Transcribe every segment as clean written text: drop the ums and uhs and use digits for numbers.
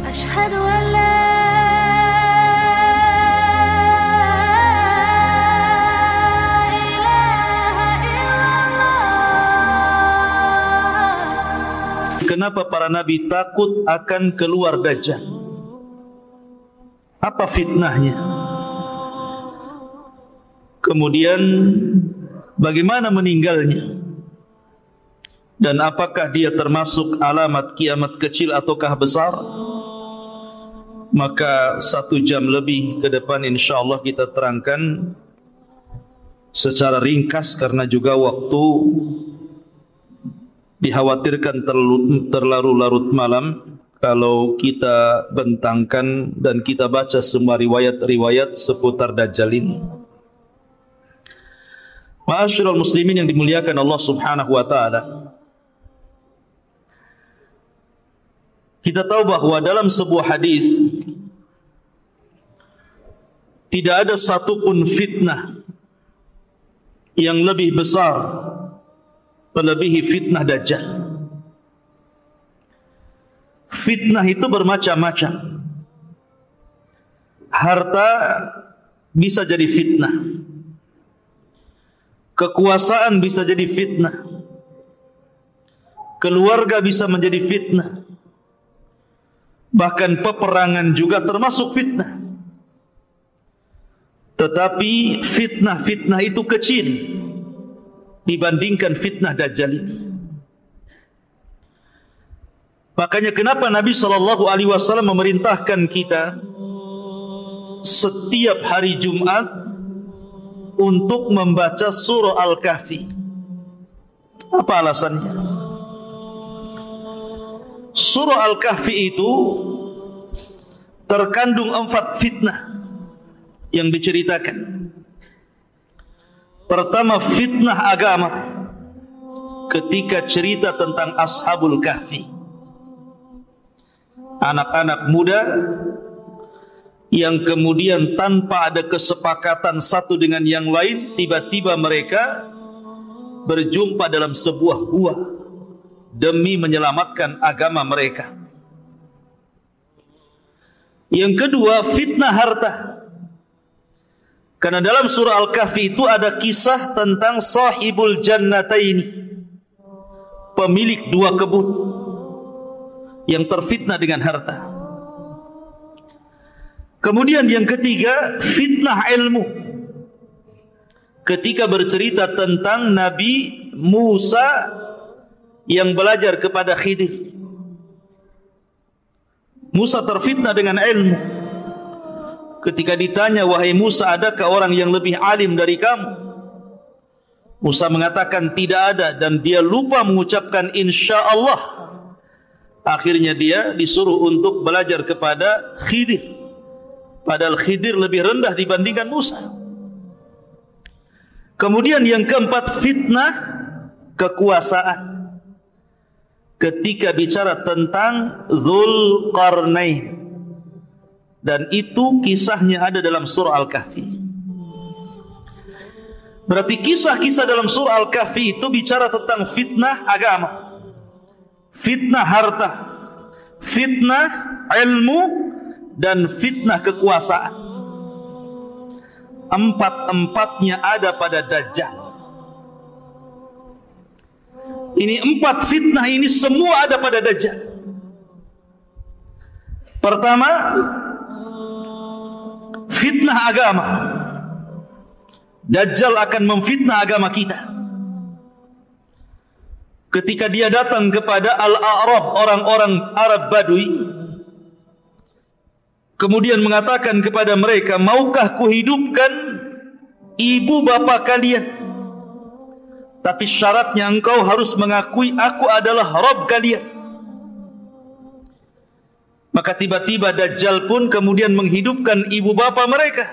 أشهد أن لا Kenapa para nabi takut akan keluar Dajjal? Apa fitnahnya? Kemudian bagaimana meninggalnya? Dan apakah dia termasuk alamat kiamat kecil ataukah besar? Maka 1 jam lebih ke depan insyaAllah kita terangkan secara ringkas, karena juga waktu dikhawatirkan terlalu larut malam kalau kita bentangkan dan kita baca semua riwayat-riwayat seputar Dajjal ini. Ma'asyiral muslimin yang dimuliakan Allah Subhanahu wa taala. Kita tahu bahwa dalam sebuah hadis tidak ada satupun fitnah yang lebih besar melebihi fitnah Dajjal. Fitnah itu bermacam-macam. Harta bisa jadi fitnah. Kekuasaan bisa jadi fitnah. Keluarga bisa menjadi fitnah. Bahkan peperangan juga termasuk fitnah. Tetapi fitnah-fitnah itu kecil dibandingkan fitnah Dajjal ini. Makanya kenapa Nabi SAW memerintahkan kita setiap hari Jumat untuk membaca surah Al-Kahfi. Apa alasannya? Surah Al-Kahfi itu terkandung 4 fitnah yang diceritakan. Pertama, fitnah agama ketika cerita tentang Ashabul Kahfi, anak-anak muda yang kemudian tanpa ada kesepakatan satu dengan yang lain, tiba-tiba mereka berjumpa dalam sebuah gua demi menyelamatkan agama mereka. Yang kedua, fitnah harta. Karena dalam surah Al-Kahfi itu ada kisah tentang sahibul jannataini, pemilik 2 kebun yang terfitnah dengan harta. Kemudian yang ketiga, fitnah ilmu. Ketika bercerita tentang Nabi Musa yang belajar kepada Khidir. Musa terfitnah dengan ilmu. Ketika ditanya, wahai Musa, adakah orang yang lebih alim dari kamu? Musa mengatakan tidak ada, dan dia lupa mengucapkan insyaallah. Akhirnya dia disuruh untuk belajar kepada Khidir, padahal Khidir lebih rendah dibandingkan Musa. Kemudian yang keempat, fitnah kekuasaan. Ketika bicara tentang Dzulqarnain, dan itu kisahnya ada dalam surah Al-Kahfi. Berarti kisah-kisah dalam surah Al-Kahfi itu bicara tentang fitnah agama, fitnah harta, fitnah ilmu, dan fitnah kekuasaan. 4-empatnya ada pada Dajjal. Ini 4 fitnah ini semua ada pada Dajjal. Pertama, fitnah agama. Dajjal akan memfitnah agama kita. Ketika dia datang kepada Al-A'rab, orang-orang Arab Badui, kemudian mengatakan kepada mereka, maukah kuhidupkan ibu bapa kalian? Tapi syaratnya engkau harus mengakui aku adalah Rabb kalian. Maka tiba-tiba Dajjal pun kemudian menghidupkan ibu bapa mereka.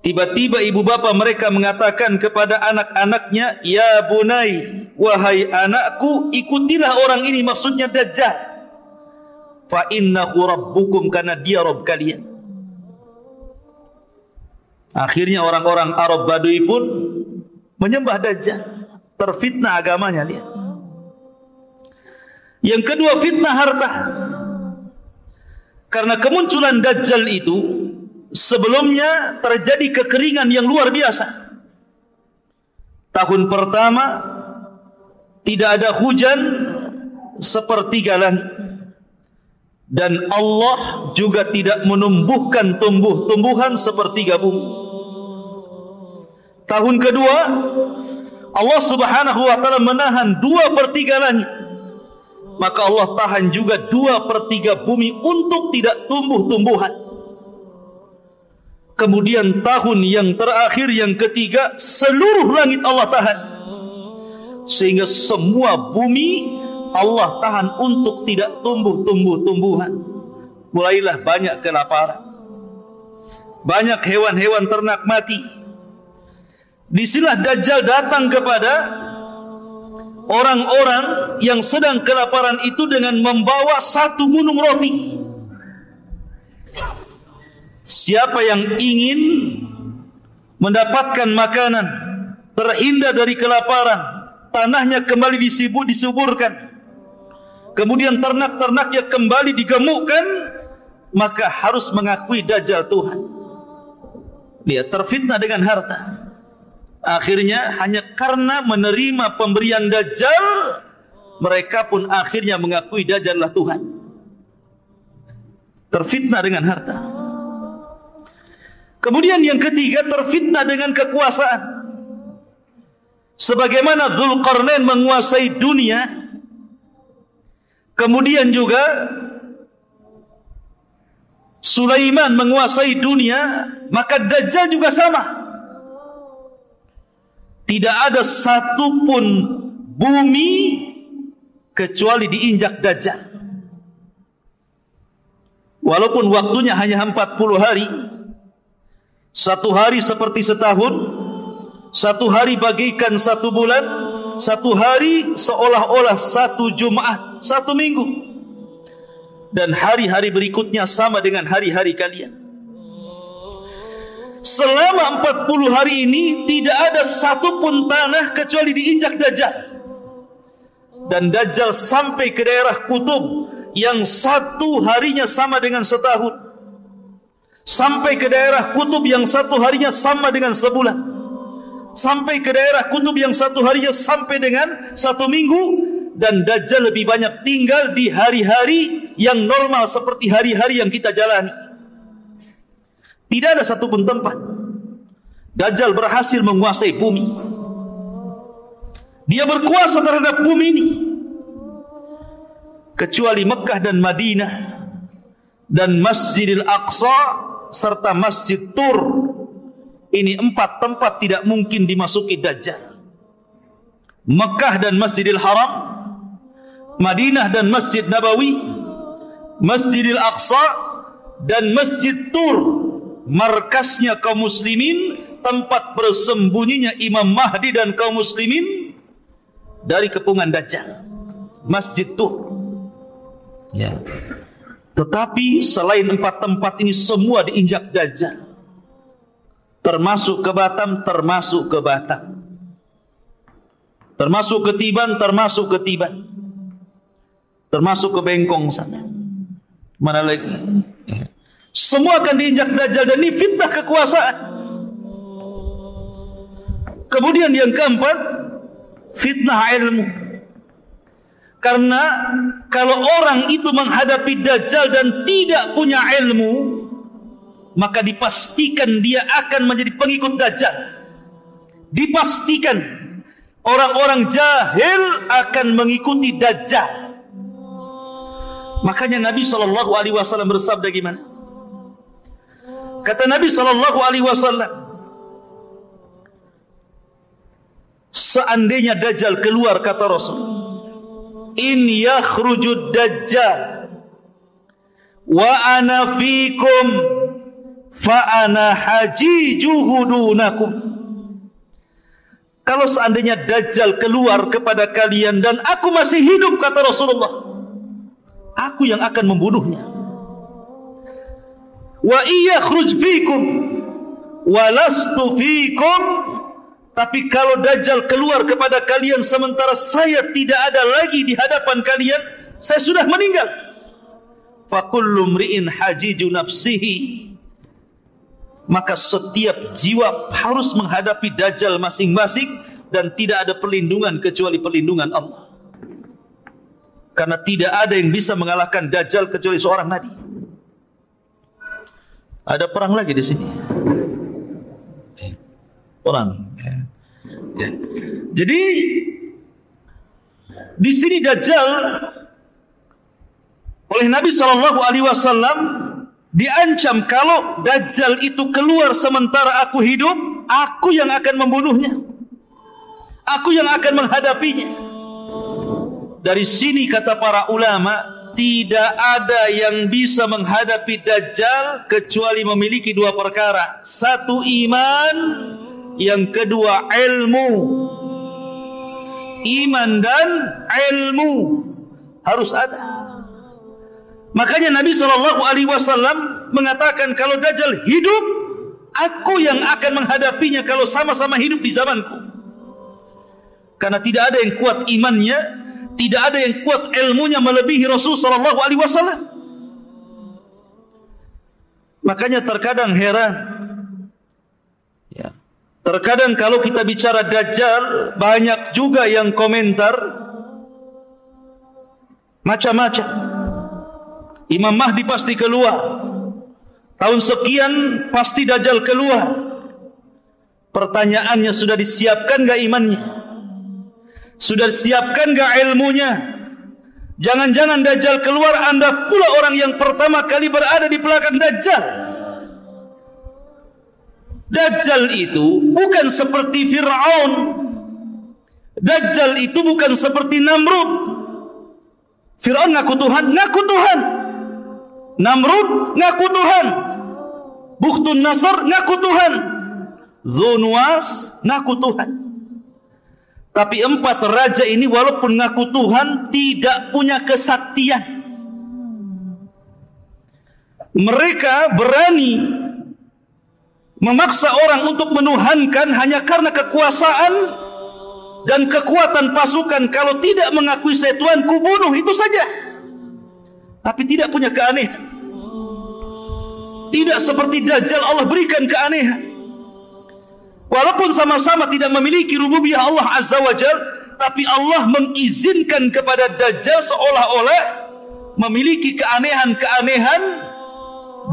Tiba-tiba ibu bapa mereka mengatakan kepada anak-anaknya, ya bunai, wahai anakku, ikutilah orang ini, maksudnya Dajjal. Fa innahu rabbukum, karena dia Rabb kalian. Akhirnya orang-orang Arab Badui pun menyembah Dajjal, terfitnah agamanya. Lihat. Yang kedua, fitnah harta. Karena kemunculan Dajjal itu sebelumnya terjadi kekeringan yang luar biasa. Tahun pertama tidak ada hujan sepertiga langit, dan Allah juga tidak menumbuhkan tumbuh-tumbuhan sepertiga bumi. Tahun kedua Allah Subhanahu wa taala menahan 2/3 langit, maka Allah tahan juga 2/3 bumi untuk tidak tumbuh-tumbuhan. Kemudian tahun yang terakhir, yang ketiga, seluruh langit Allah tahan, sehingga semua bumi Allah tahan untuk tidak tumbuh-tumbuhan. Mulailah banyak kelaparan, banyak hewan-hewan ternak mati. Disinilah Dajjal datang kepada orang-orang yang sedang kelaparan itu dengan membawa satu gunung roti. Siapa yang ingin mendapatkan makanan, terhindar dari kelaparan, tanahnya kembali disuburkan, kemudian ternak-ternaknya kembali digemukkan, maka harus mengakui Dajjal Tuhan. Dia terfitnah dengan harta. Akhirnya hanya karena menerima pemberian Dajjal, mereka pun akhirnya mengakui Dajjal lah Tuhan. Terfitnah dengan harta. Kemudian yang ketiga, terfitnah dengan kekuasaan. Sebagaimana Dzulqarnain menguasai dunia, kemudian juga Sulaiman menguasai dunia, maka Dajjal juga sama. Tidak ada satupun bumi kecuali diinjak Dajjal. Walaupun waktunya hanya 40 hari, satu hari seperti setahun, satu hari bagaikan satu bulan, satu hari seolah-olah satu Jumat, satu minggu, dan hari-hari berikutnya sama dengan hari-hari kalian. Selama 40 hari ini tidak ada satupun tanah kecuali diinjak Dajjal. Dan Dajjal sampai ke daerah kutub yang satu harinya sama dengan setahun, sampai ke daerah kutub yang satu harinya sama dengan sebulan, sampai ke daerah kutub yang satu harinya sampai dengan satu minggu. Dan Dajjal lebih banyak tinggal di hari-hari yang normal seperti hari-hari yang kita jalani. Tidak ada satupun tempat Dajjal berhasil menguasai bumi. Dia berkuasa terhadap bumi ini, kecuali Mekah dan Madinah dan Masjidil Aqsa serta Masjid Tur. Ini 4 tempat tidak mungkin dimasuki Dajjal. Mekah dan Masjidil Haram, Madinah dan Masjid Nabawi, Masjidil Aqsa dan Masjid Tur, markasnya kaum muslimin, tempat bersembunyinya Imam Mahdi dan kaum muslimin dari kepungan Dajjal. Masjid Tur. Ya. Tetapi selain 4 tempat ini semua diinjak Dajjal. Termasuk ke Batam, termasuk ke Batam. Termasuk ke Tiban, termasuk ke Tiban. Termasuk ke Bengkong sana. Mana lagi? Ya. Semua akan diinjak Dajjal, dan ini fitnah kekuasaan. Kemudian yang keempat, fitnah ilmu. Karena kalau orang itu menghadapi Dajjal dan tidak punya ilmu, maka dipastikan dia akan menjadi pengikut Dajjal. Dipastikan orang-orang jahil akan mengikuti Dajjal. Makanya Nabi SAW bersabda gimana? Kata Nabi SAW, seandainya Dajjal keluar, kata Rasul, in yakhrujud Dajjal wa ana fikum fa ana hajijuhu dunakum. Kalau seandainya Dajjal keluar kepada kalian dan aku masih hidup, kata Rasulullah, aku yang akan membunuhnya. Wa iya khruj fikum walastu fikum, tapi kalau Dajjal keluar kepada kalian sementara saya tidak ada lagi di hadapan kalian, saya sudah meninggal. fa kullu mri'in hajiju nafsihi. Maka setiap jiwa harus menghadapi dajjal masing-masing, dan tidak ada perlindungan kecuali perlindungan Allah. Karena tidak ada yang bisa mengalahkan dajjal kecuali seorang nabi. Ada perang lagi di sini. Perang. Ya. Jadi di sini dajjal oleh Nabi SAW diancam, kalau dajjal itu keluar sementara aku hidup, aku yang akan membunuhnya, aku yang akan menghadapinya. Dari sini kata para ulama, tidak ada yang bisa menghadapi dajjal kecuali memiliki dua perkara. Satu, iman. Yang kedua, ilmu. Iman dan ilmu harus ada. Makanya Nabi SAW mengatakan, kalau dajjal hidup, aku yang akan menghadapinya kalau sama-sama hidup di zamanku. Karena tidak ada yang kuat imannya, tidak ada yang kuat ilmunya melebihi Rasul SAW. Makanya terkadang heran, ya, terkadang kalau kita bicara dajjal, banyak juga yang komentar macam-macam. Imam Mahdi pasti keluar, tahun sekian pasti dajjal keluar. Pertanyaannya, sudah disiapkan gak imannya? Sudah disiapkan gak ilmunya? Jangan-jangan dajjal keluar, Anda pula orang yang pertama kali berada di belakang dajjal. Dajjal itu bukan seperti Fir'aun. Dajjal itu bukan seperti Namrud. Fir'aun ngaku Tuhan, ngaku Tuhan. Namrud ngaku Tuhan. Bukhtun Nasr ngaku Tuhan. Dzunwas ngaku Tuhan. Tapi empat raja ini walaupun ngaku Tuhan, tidak punya kesaktian. Mereka berani memaksa orang untuk menuhankan hanya karena kekuasaan dan kekuatan pasukan. Kalau tidak mengakui saya Tuhan, kubunuh, itu saja. Tapi tidak punya keanehan. Tidak seperti dajjal, Allah berikan keanehan. Walaupun sama-sama tidak memiliki rububiyah Allah Azza wa Jal, tapi Allah mengizinkan kepada dajjal seolah-olah memiliki keanehan-keanehan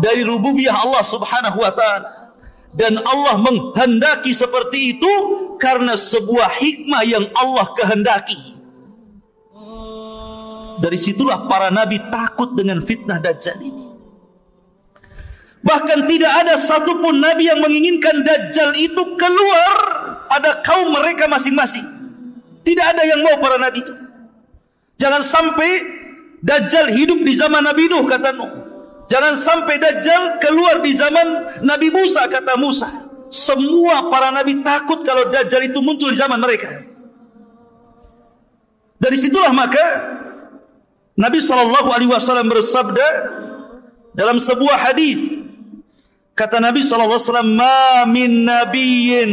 dari rububiyah Allah Subhanahu wa ta'ala. Dan Allah menghendaki seperti itu karena sebuah hikmah yang Allah kehendaki. Dari situlah para nabi takut dengan fitnah dajjal ini. Bahkan tidak ada satupun nabi yang menginginkan dajjal itu keluar pada kaum mereka masing-masing. Tidak ada yang mau para nabi itu. Jangan sampai dajjal hidup di zaman Nabi Nuh, kata Nuh. Jangan sampai dajjal keluar di zaman Nabi Musa, kata Musa. Semua para nabi takut kalau dajjal itu muncul di zaman mereka. Dari situlah maka Nabi SAW bersabda dalam sebuah hadis, kata Nabi SAW, "Ma min nabiyyin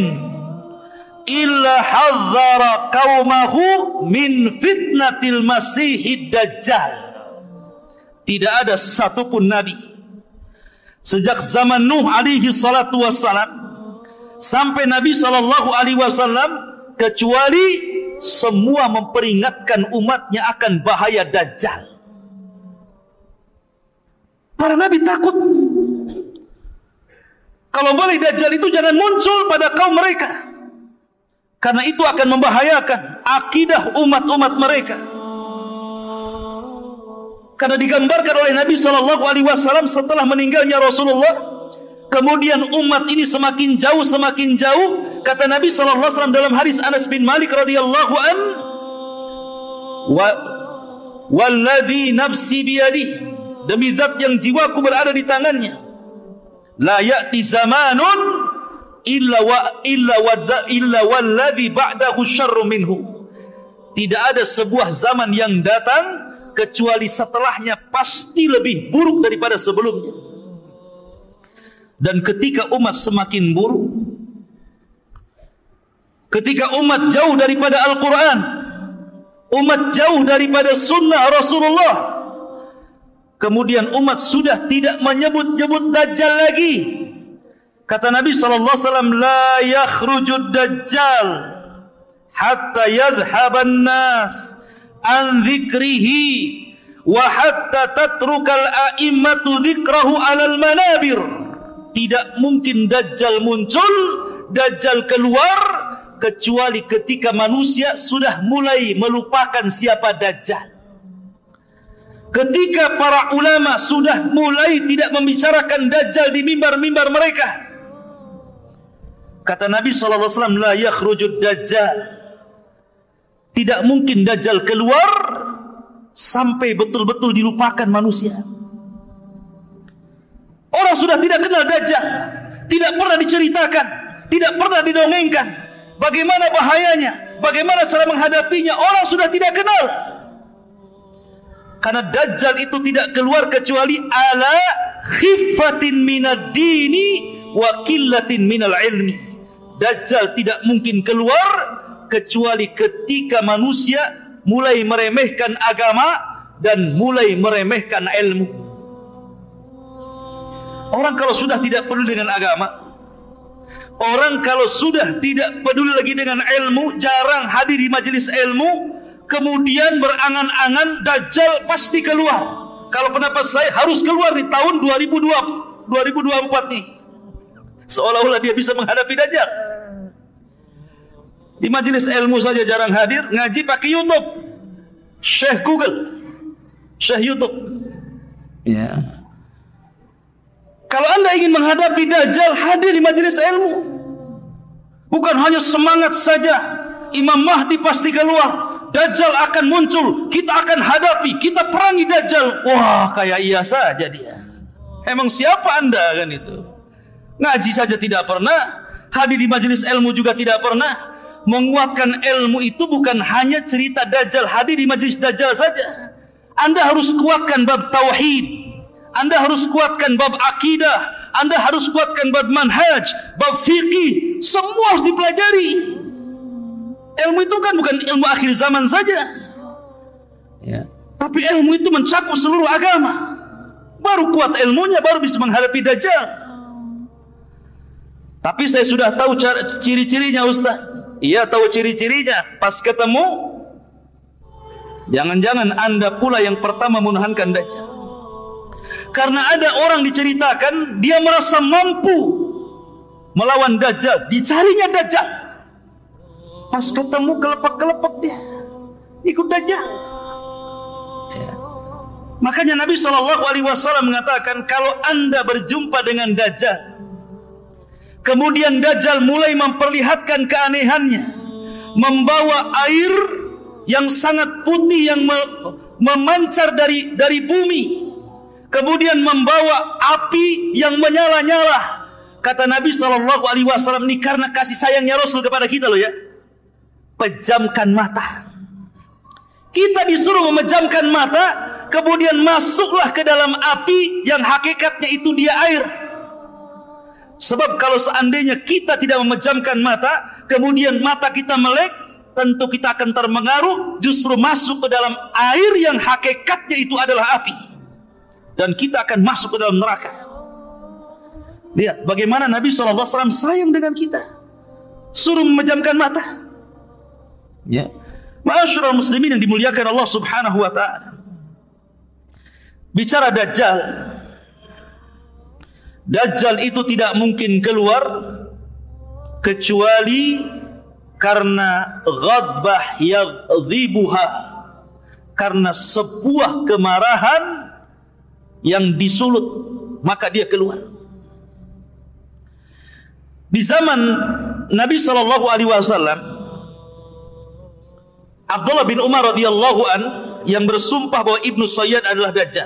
illa hadzara qaumahu min fitnatil masihid dajjal." Tidak ada satupun nabi sejak zaman Nuh alaihi salatu wassalam sampai Nabi SAW kecuali semua memperingatkan umatnya akan bahaya dajjal. Para nabi takut. Kalau boleh dajjal itu jangan muncul pada kaum mereka, karena itu akan membahayakan akidah umat-umat mereka. Karena digambarkan oleh Nabi SAW setelah meninggalnya Rasulullah, kemudian umat ini semakin jauh. Kata Nabi SAW dalam hadis Anas bin Malik radhiyallahu an, "Walladzi nafsi biyadihi, demi zat yang jiwaku berada di tangannya, la ya'ti zamanun illa walladzi ba'dahu syarru minhu." Tidak ada sebuah zaman yang datang kecuali setelahnya pasti lebih buruk daripada sebelumnya. Dan ketika umat semakin buruk, ketika umat jauh daripada Al-Quran, umat jauh daripada sunnah Rasulullah, Kemudian umat sudah tidak menyebut-nyebut Dajjal lagi. Kata Nabi SAW, la yakhrujud Dajjal hatta yadhhaban nas an dhikrihi wa hatta tatrukal a'immatu dhikrahu alal manabir. Tidak mungkin Dajjal muncul, Dajjal keluar, kecuali ketika manusia sudah mulai melupakan siapa Dajjal. Ketika para ulama sudah mulai tidak membicarakan Dajjal di mimbar-mimbar mereka. Kata Nabi SAW, la yakhrujud Dajjal. Tidak mungkin Dajjal keluar sampai betul-betul dilupakan manusia. Orang sudah tidak kenal Dajjal, tidak pernah diceritakan, tidak pernah didongengkan bagaimana bahayanya, bagaimana cara menghadapinya. Orang sudah tidak kenal. Karena Dajjal itu tidak keluar kecuali ala khiffatin minad dini wa qillatin minal ilmi. Dajjal tidak mungkin keluar kecuali ketika manusia mulai meremehkan agama dan mulai meremehkan ilmu. Orang kalau sudah tidak peduli dengan agama, orang kalau sudah tidak peduli lagi dengan ilmu, jarang hadir di majelis ilmu, kemudian berangan-angan Dajjal pasti keluar. Kalau pendapat saya harus keluar di tahun 2024 nih. Seolah-olah dia bisa menghadapi Dajjal. Di majelis ilmu saja jarang hadir, ngaji pakai YouTube. Syekh Google, Syekh YouTube. Ya. Kalau Anda ingin menghadapi Dajjal, hadir di majelis ilmu. Bukan hanya semangat saja. Imam Mahdi pasti keluar, Dajjal akan muncul, kita akan hadapi, kita perangi Dajjal. Wah, kayak iya saja dia. Emang siapa Anda kan itu? Ngaji saja tidak pernah, hadir di majelis ilmu juga tidak pernah. Menguatkan ilmu itu bukan hanya cerita Dajjal, hadir di majelis Dajjal saja. Anda harus kuatkan bab tauhid, Anda harus kuatkan bab akidah, Anda harus kuatkan bab manhaj, bab fikih, semua harus dipelajari. Ilmu itu kan bukan ilmu akhir zaman saja, ya. Tapi ilmu itu mencakup seluruh agama. Baru kuat ilmunya, baru bisa menghadapi Dajjal. Tapi saya sudah tahu ciri-cirinya, Ustaz. Iya, tahu ciri-cirinya. Pas ketemu, jangan-jangan Anda pula yang pertama menuhankan Dajjal. Karena ada orang diceritakan dia merasa mampu melawan Dajjal, dicarinya Dajjal. Pas ketemu kelepek-kelepek dia ikut Dajjal. Ya. Makanya Nabi SAW mengatakan, kalau Anda berjumpa dengan Dajjal, kemudian Dajjal mulai memperlihatkan keanehannya, membawa air yang sangat putih yang memancar dari bumi, kemudian membawa api yang menyala-nyala. Kata Nabi SAW, ini karena kasih sayangnya Rasul kepada kita loh ya. Pejamkan mata. Kita disuruh memejamkan mata, kemudian masuklah ke dalam api yang hakikatnya itu dia air. Sebab kalau seandainya kita tidak memejamkan mata, kemudian mata kita melek, tentu kita akan terpengaruh, justru masuk ke dalam air yang hakikatnya itu adalah api. Dan kita akan masuk ke dalam neraka. Lihat bagaimana Nabi SAW sayang dengan kita, suruh memejamkan mata. Ya, ma'asyiral muslimin yang dimuliakan Allah Subhanahu wa taala. Bicara Dajjal, Dajjal itu tidak mungkin keluar kecuali karena ghadbah yaghdhibuha, karena sebuah kemarahan yang disulut, maka dia keluar. Di zaman Nabi SAW, Abdullah bin Umar radhiyallahu an yang bersumpah bahwa Ibnu Sayyad adalah Dajjal.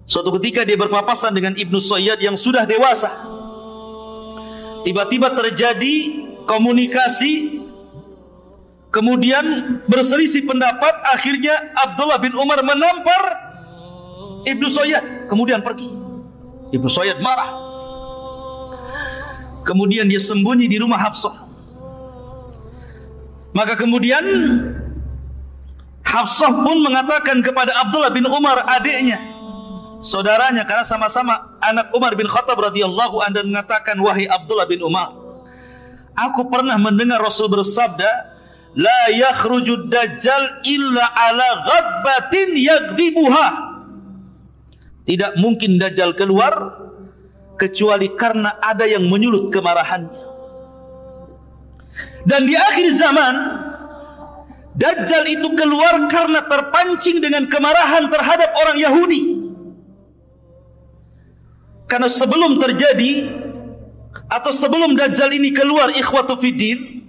Suatu ketika dia berpapasan dengan Ibnu Sayyad yang sudah dewasa. Tiba-tiba terjadi komunikasi, kemudian berselisih pendapat. Akhirnya Abdullah bin Umar menampar Ibnu Sayyad, kemudian pergi. Ibnu Sayyad marah. Kemudian dia sembunyi di rumah Hafsah. Maka kemudian Hafsah pun mengatakan kepada Abdullah bin Umar, adiknya, saudaranya, karena sama-sama anak Umar bin Khattab radhiyallahu anhu, dan mengatakan, wahai Abdullah bin Umar, aku pernah mendengar Rasul bersabda, la yakhrujud dajjal illa ala ghadbatin yaghdhibuha. Tidak mungkin dajjal keluar kecuali karena ada yang menyulut kemarahannya. Dan di akhir zaman dajjal itu keluar karena terpancing dengan kemarahan terhadap orang Yahudi. Karena sebelum terjadi atau sebelum dajjal ini keluar, ikhwatu fiddin,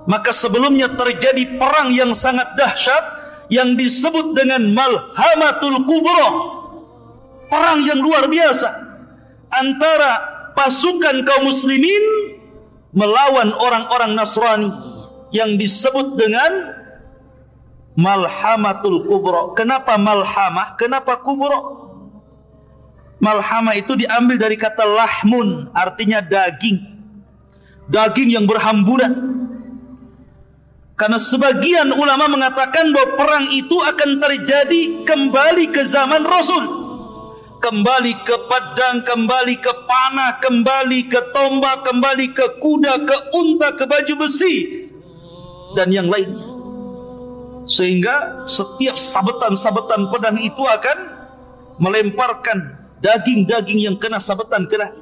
maka sebelumnya terjadi perang yang sangat dahsyat yang disebut dengan Malhamatul Kubra. Perang yang luar biasa antara pasukan kaum muslimin melawan orang-orang Nasrani yang disebut dengan Malhamatul Kubra. Kenapa Malhamah? Kenapa Kubra? Malhamah itu diambil dari kata lahmun, artinya daging. Daging yang berhamburan. Karena sebagian ulama mengatakan bahwa perang itu akan terjadi kembali ke zaman Rasul. Kembali ke pedang, kembali ke panah, kembali ke tombak, kembali ke kuda, ke unta, ke baju besi, dan yang lainnya. Sehingga setiap sabetan-sabetan pedang itu akan melemparkan daging-daging yang kena sabetan ke langit.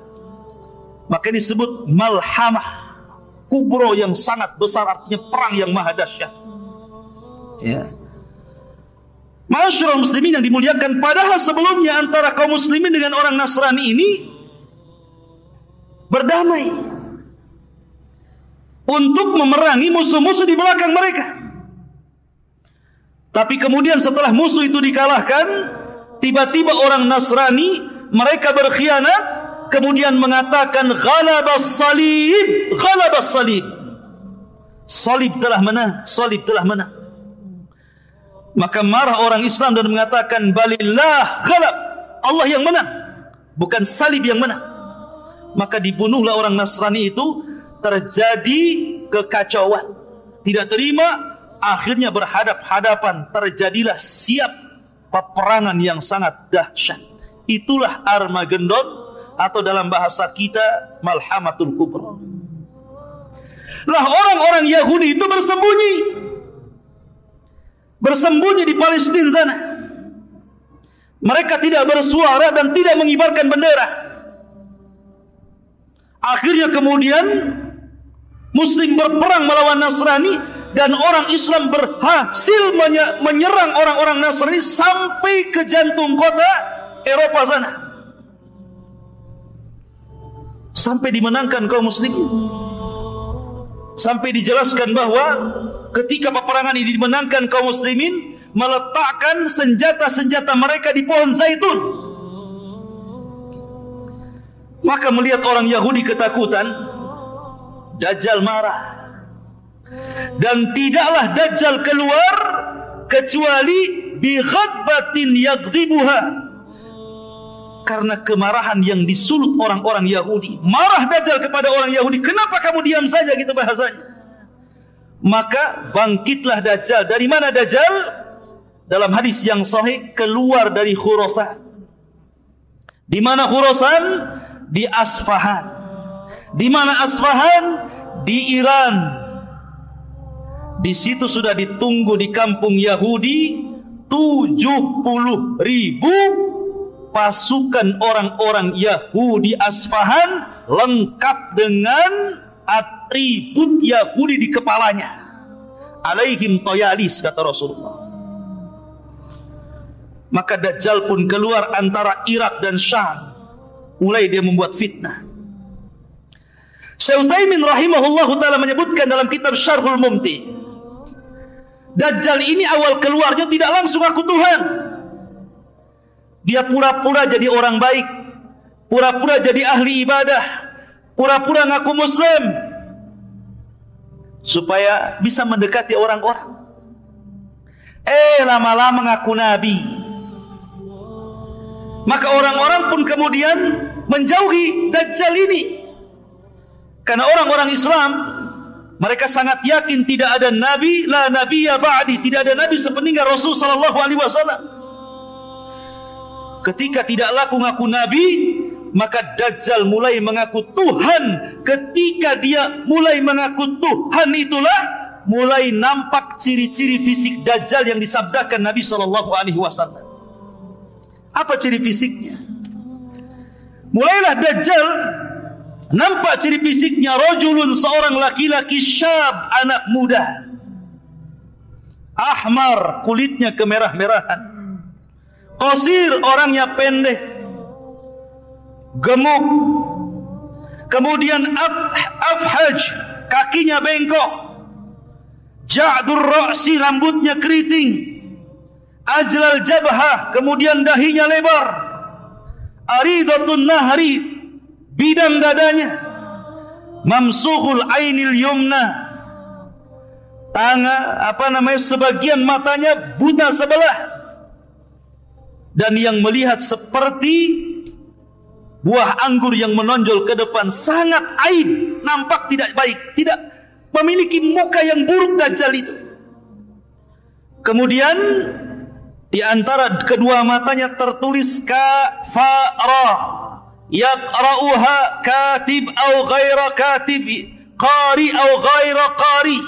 Maka disebut Malhamah Kubro, yang sangat besar, artinya perang yang maha dahsyat. Ya. Masyarul muslimin yang dimuliakan, padahal sebelumnya antara kaum muslimin dengan orang Nasrani ini berdamai untuk memerangi musuh-musuh di belakang mereka. Tapi kemudian setelah musuh itu dikalahkan, tiba-tiba orang Nasrani, mereka berkhianat, kemudian mengatakan ghalabas salib, ghalabas salib. Salib telah menang, salib telah menang. Maka marah orang Islam dan mengatakan balillah ghalab, Allah yang menang, bukan salib yang menang. Maka dibunuhlah orang Nasrani itu. Terjadi kekacauan, tidak terima, akhirnya berhadap-hadapan, terjadilah siap peperangan yang sangat dahsyat. Itulah Armageddon, atau dalam bahasa kita Malhamatul Kubra. Lah orang-orang Yahudi itu bersembunyi di Palestina sana. Mereka tidak bersuara dan tidak mengibarkan bendera. Akhirnya kemudian Muslim berperang melawan Nasrani, dan orang Islam berhasil menyerang orang-orang Nasrani sampai ke jantung kota Eropa sana. Sampai dimenangkan kaum muslimin. Sampai dijelaskan bahwa ketika peperangan ini dimenangkan, kaum muslimin meletakkan senjata-senjata mereka di pohon zaitun. Maka melihat orang Yahudi ketakutan, Dajjal marah. Dan tidaklah Dajjal keluar kecuali bi ghadbatin yaghdhibuha, karena kemarahan yang disulut orang-orang Yahudi. Marah Dajjal kepada orang Yahudi, kenapa kamu diam saja, gitu bahasanya. Maka bangkitlah Dajjal. Dari mana Dajjal? Dalam hadis yang sahih, keluar dari Khurasan. Di mana Khurasan? Di Asfahan. Di mana Asfahan? Di Iran. Di situ sudah ditunggu di kampung Yahudi 70.000 pasukan orang-orang Yahudi Asfahan, lengkap dengan atribut Yahudi di kepalanya. Alaihim toyalis, kata Rasulullah. Maka Dajjal pun keluar antara Irak dan Syam. Mulai dia membuat fitnah. Syekh Utsaimin rahimahullahu ta'ala menyebutkan dalam kitab Syarhul Mumti, Dajjal ini awal keluarnya tidak langsung aku Tuhan. Dia pura-pura jadi orang baik, pura-pura jadi ahli ibadah, pura-pura ngaku Muslim, supaya bisa mendekati orang-orang. Lama-lama ngaku Nabi. Maka orang-orang pun kemudian menjauhi Dajjal ini. Karena orang-orang Islam Mereka sangat yakin tidak ada nabi, la nabiyya ba'di, tidak ada nabi sepeninggal Rasul sallallahu alaihi wasallam. Ketika tidak laku ngaku nabi, maka Dajjal mulai mengaku Tuhan. Ketika dia mulai mengaku Tuhan, itulah mulai nampak ciri-ciri fisik Dajjal yang disabdakan Nabi sallallahu alaihi wasallam. Apa ciri fisiknya? Mulailah Dajjal nampak ciri fisiknya, rajulun, seorang laki-laki, syab, anak muda, ahmar, kulitnya kemerah-merahan, qasir, orangnya pendek, gemuk, kemudian afhaj, kakinya bengkok, ja'dur ra'si, rambutnya keriting, ajlal jabhah, kemudian dahinya lebar, aridatun nahri, bidang dadanya, mamsuhul ainil yumna, sebagian matanya buta sebelah, dan yang melihat seperti buah anggur yang menonjol ke depan, sangat aib, nampak tidak baik, tidak memiliki muka yang buruk Dajjal itu. Kemudian di antara kedua matanya tertulis kafara, yaqra'uha katib au ghaira katib, qari au ghaira qari,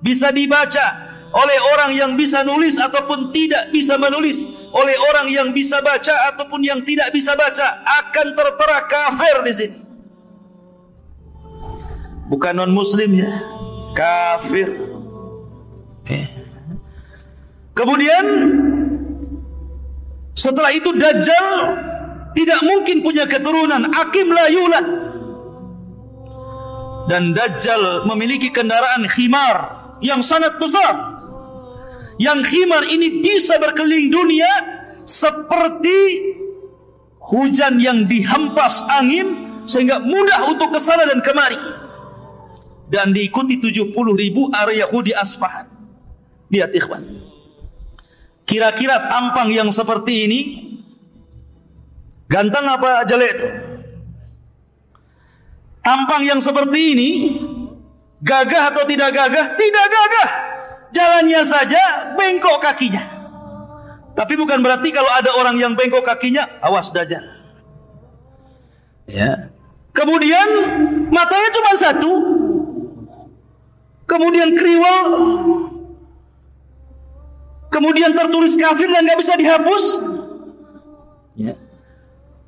bisa dibaca oleh orang yang bisa nulis ataupun tidak bisa menulis, oleh orang yang bisa baca ataupun yang tidak bisa baca, akan tertera kafir di sini. Bukan non muslimnya, kafir. Kemudian setelah itu Dajjal tidak mungkin punya keturunan, akim la yulad. Dan Dajjal memiliki kendaraan khimar yang sangat besar. Yang khimar ini bisa berkeliling dunia seperti hujan yang dihempas angin, sehingga mudah untuk kesana dan kemari. Dan diikuti 70.000 area Yahudi Asfahan. Lihat ikhwan, kira-kira tampang yang seperti ini ganteng apa jelek itu? Tampang yang seperti ini gagah atau tidak gagah? Tidak gagah. Jalannya saja bengkok kakinya. Tapi bukan berarti kalau ada orang yang bengkok kakinya, awas Dajjal. Ya. Kemudian matanya cuma satu. Kemudian kriwal. Kemudian tertulis kafir dan nggak bisa dihapus. Ya.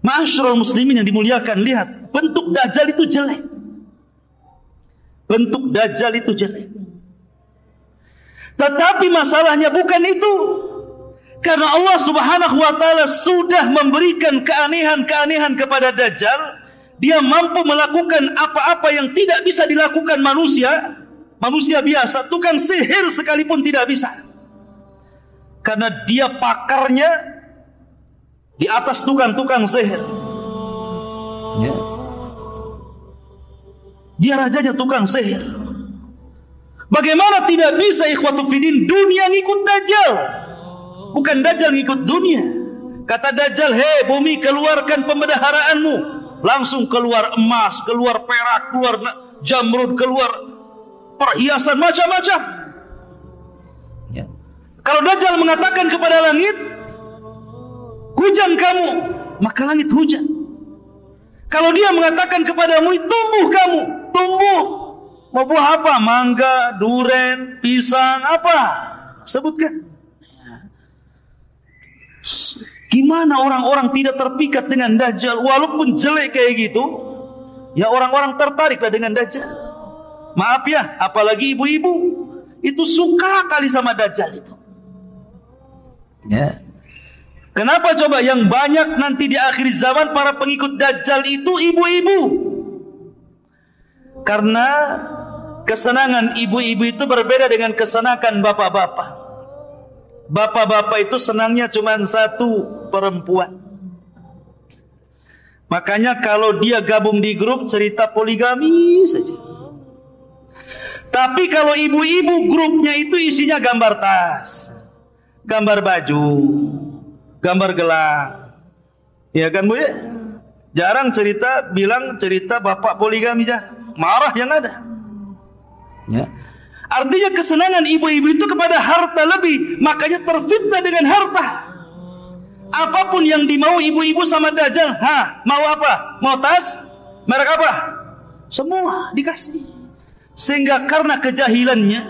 Ma'asyiral muslimin yang dimuliakan, lihat, bentuk Dajjal itu jelek. Bentuk Dajjal itu jelek. Tetapi masalahnya bukan itu. Karena Allah Subhanahu wa taala sudah memberikan keanehan-keanehan kepada Dajjal. Dia mampu melakukan apa-apa yang tidak bisa dilakukan manusia. Manusia biasa, tukang sihir sekalipun tidak bisa. Karena dia pakarnya di atas tukang-tukang sihir. Ya. Dia rajanya tukang sihir. Bagaimana tidak bisa ikhwatu fiddin, dunia ngikut Dajjal, bukan Dajjal ngikut dunia. Kata Dajjal, hei bumi, keluarkan pembendaharaanmu. Langsung keluar emas, keluar perak, keluar jamrud, keluar perhiasan macam-macam. Ya. Kalau Dajjal mengatakan kepada langit, hujan kamu, maka langit hujan. Kalau dia mengatakan kepadamu, tumbuh kamu, tumbuh. Mau buah apa? Mangga, duren, pisang, apa? Sebutkan. Gimana orang-orang tidak terpikat dengan Dajjal? Walaupun jelek kayak gitu, ya orang-orang tertariklah dengan Dajjal. Maaf ya, apalagi ibu-ibu, itu suka kali sama Dajjal itu. Ya. Kenapa coba yang banyak nanti di akhir zaman para pengikut Dajjal itu ibu-ibu? Karena kesenangan ibu-ibu itu berbeda dengan kesenangan bapak-bapak. Bapak-bapak itu senangnya cuma satu, perempuan. Makanya kalau dia gabung di grup cerita poligami saja. Tapi kalau ibu-ibu grupnya itu isinya gambar tas, gambar baju, gambar gelang. Ya kan Bu ya? Jarang bilang cerita bapak poligami, jarang. Marah yang ada. Ya. Artinya kesenangan ibu-ibu itu kepada harta lebih, makanya terfitnah dengan harta. Apapun yang dimau ibu-ibu sama Dajjal, mau apa? Mau tas? Merek apa? Semua dikasih. Sehingga karena kejahilannya,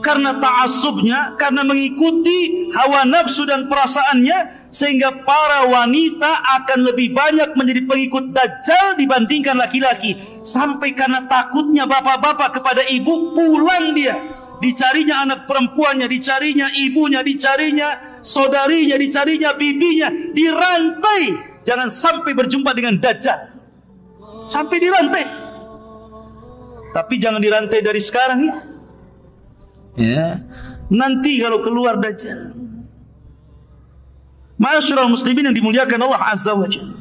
karena ta'assubnya, karena mengikuti hawa nafsu dan perasaannya, sehingga para wanita akan lebih banyak menjadi pengikut Dajjal dibandingkan laki-laki. Sampai karena takutnya bapak-bapak kepada ibu, pulang dia. Dicarinya anak perempuannya, dicarinya ibunya, dicarinya saudarinya, dicarinya bibinya, dirantai. Jangan sampai berjumpa dengan Dajjal. Sampai dirantai. Tapi jangan dirantai dari sekarang ya. Ya. Nanti kalau keluar Dajjal. Ma'asyiral muslimin yang dimuliakan Allah Azza wa Jalla.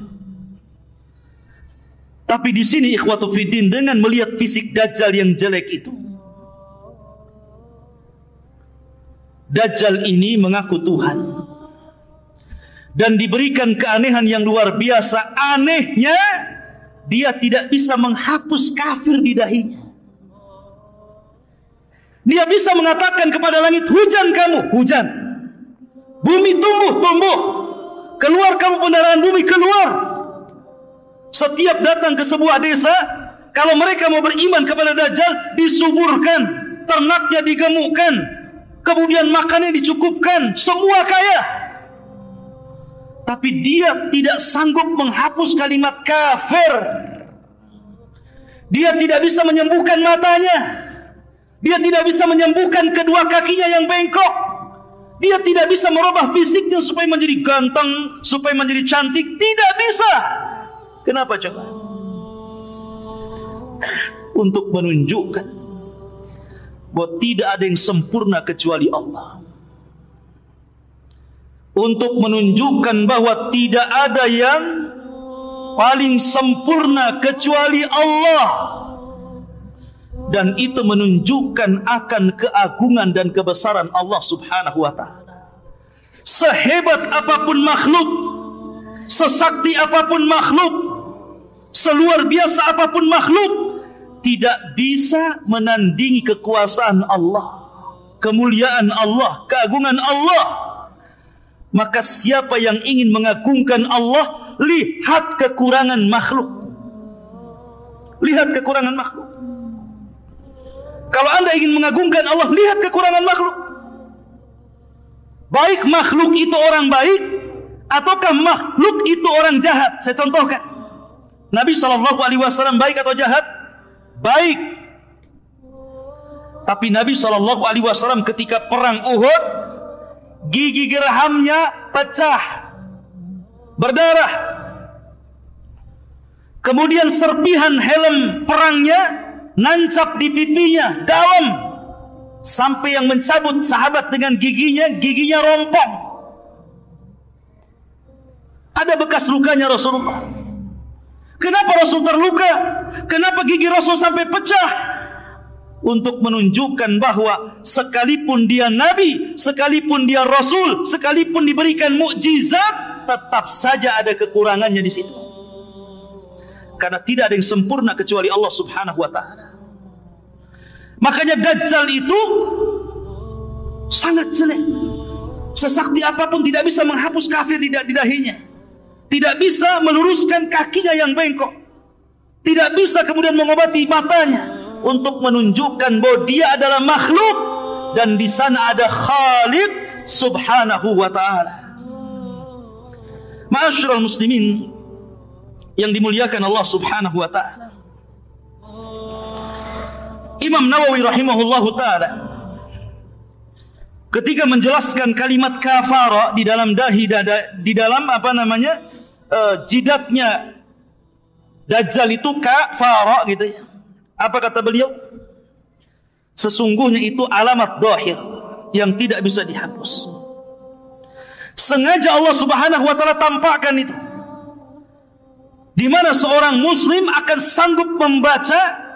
Tapi di sini ikhwatu fiddin, dengan melihat fisik Dajjal yang jelek itu, Dajjal ini mengaku Tuhan dan diberikan keanehan yang luar biasa. Anehnya, dia tidak bisa menghapus kafir di dahinya. Dia bisa mengatakan kepada langit, hujan kamu, hujan. Bumi tumbuh, tumbuh. Keluar kamu pendaraan bumi, keluar. Setiap datang ke sebuah desa, kalau mereka mau beriman kepada Dajjal, disuburkan, ternaknya digemukkan, kemudian makannya dicukupkan, semua kaya. Tapi dia tidak sanggup menghapus kalimat kafir. Dia tidak bisa menyembuhkan matanya. Dia tidak bisa menyembuhkan kedua kakinya yang bengkok. Dia tidak bisa merubah fisiknya supaya menjadi ganteng, supaya menjadi cantik. Tidak bisa. Kenapa coba? Untuk menunjukkan bahwa tidak ada yang sempurna kecuali Allah. Untuk menunjukkan bahwa tidak ada yang paling sempurna kecuali Allah. Dan itu menunjukkan akan keagungan dan kebesaran Allah Subhanahu wa ta'ala. Sehebat apapun makhluk, sesakti apapun makhluk, seluar biasa apapun makhluk, tidak bisa menandingi kekuasaan Allah, kemuliaan Allah, keagungan Allah. Maka siapa yang ingin mengagungkan Allah, lihat kekurangan makhluk. Lihat kekurangan makhluk. Kalau anda ingin mengagungkan Allah, lihat kekurangan makhluk. Baik makhluk itu orang baik, ataukah makhluk itu orang jahat. Saya contohkan. Nabi SAW baik atau jahat? Baik. Tapi Nabi SAW ketika perang Uhud, gigi gerhamnya pecah, berdarah. Kemudian serpihan helm perangnya nancap di pipinya dalam, sampai yang mencabut sahabat dengan giginya rompong. Ada bekas lukanya Rasulullah. Kenapa Rasul terluka? Kenapa gigi Rasul sampai pecah? Untuk menunjukkan bahwa sekalipun dia Nabi, sekalipun dia Rasul, sekalipun diberikan mukjizat, tetap saja ada kekurangannya di situ. Karena tidak ada yang sempurna kecuali Allah Subhanahu wa ta'ala. Makanya Dajjal itu sangat jelek. Sesakti apapun tidak bisa menghapus kafir di dahinya. Tidak bisa meluruskan kakinya yang bengkok. Tidak bisa kemudian mengobati matanya. Untuk menunjukkan bahwa dia adalah makhluk. Dan di sana ada Khaliq Subhanahu wa ta'ala. Ma'asyiral muslimin yang dimuliakan Allah Subhanahu wa ta'ala. Imam Nawawi rahimahullahu ta'ala ketika menjelaskan kalimat kafara di dalam di dalam jidatnya Dajjal itu kafara gitu ya. Apa kata beliau? Sesungguhnya itu alamat dhahir yang tidak bisa dihapus. Sengaja Allah Subhanahu wa ta'ala tampakkan itu, di mana seorang muslim akan sanggup membaca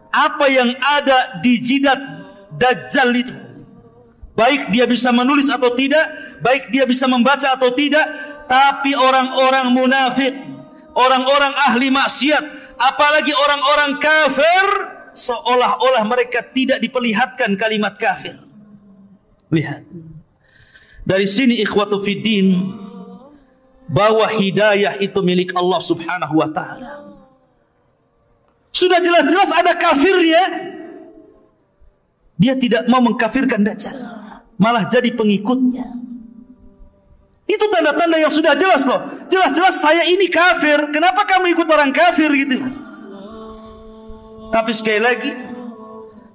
apa yang ada di jidat Dajjal itu. Baik dia bisa menulis atau tidak, baik dia bisa membaca atau tidak. Tapi orang-orang munafik, orang-orang ahli maksiat, apalagi orang-orang kafir, seolah-olah mereka tidak diperlihatkan kalimat kafir. Lihat. Dari sini ikhwatu fiddin, bahwa hidayah itu milik Allah Subhanahu wa ta'ala. Sudah jelas-jelas ada kafirnya, dia tidak mau mengkafirkan Dajjal, malah jadi pengikutnya. Itu tanda-tanda yang sudah jelas loh. Jelas-jelas saya ini kafir, kenapa kamu ikut orang kafir gitu. Tapi sekali lagi,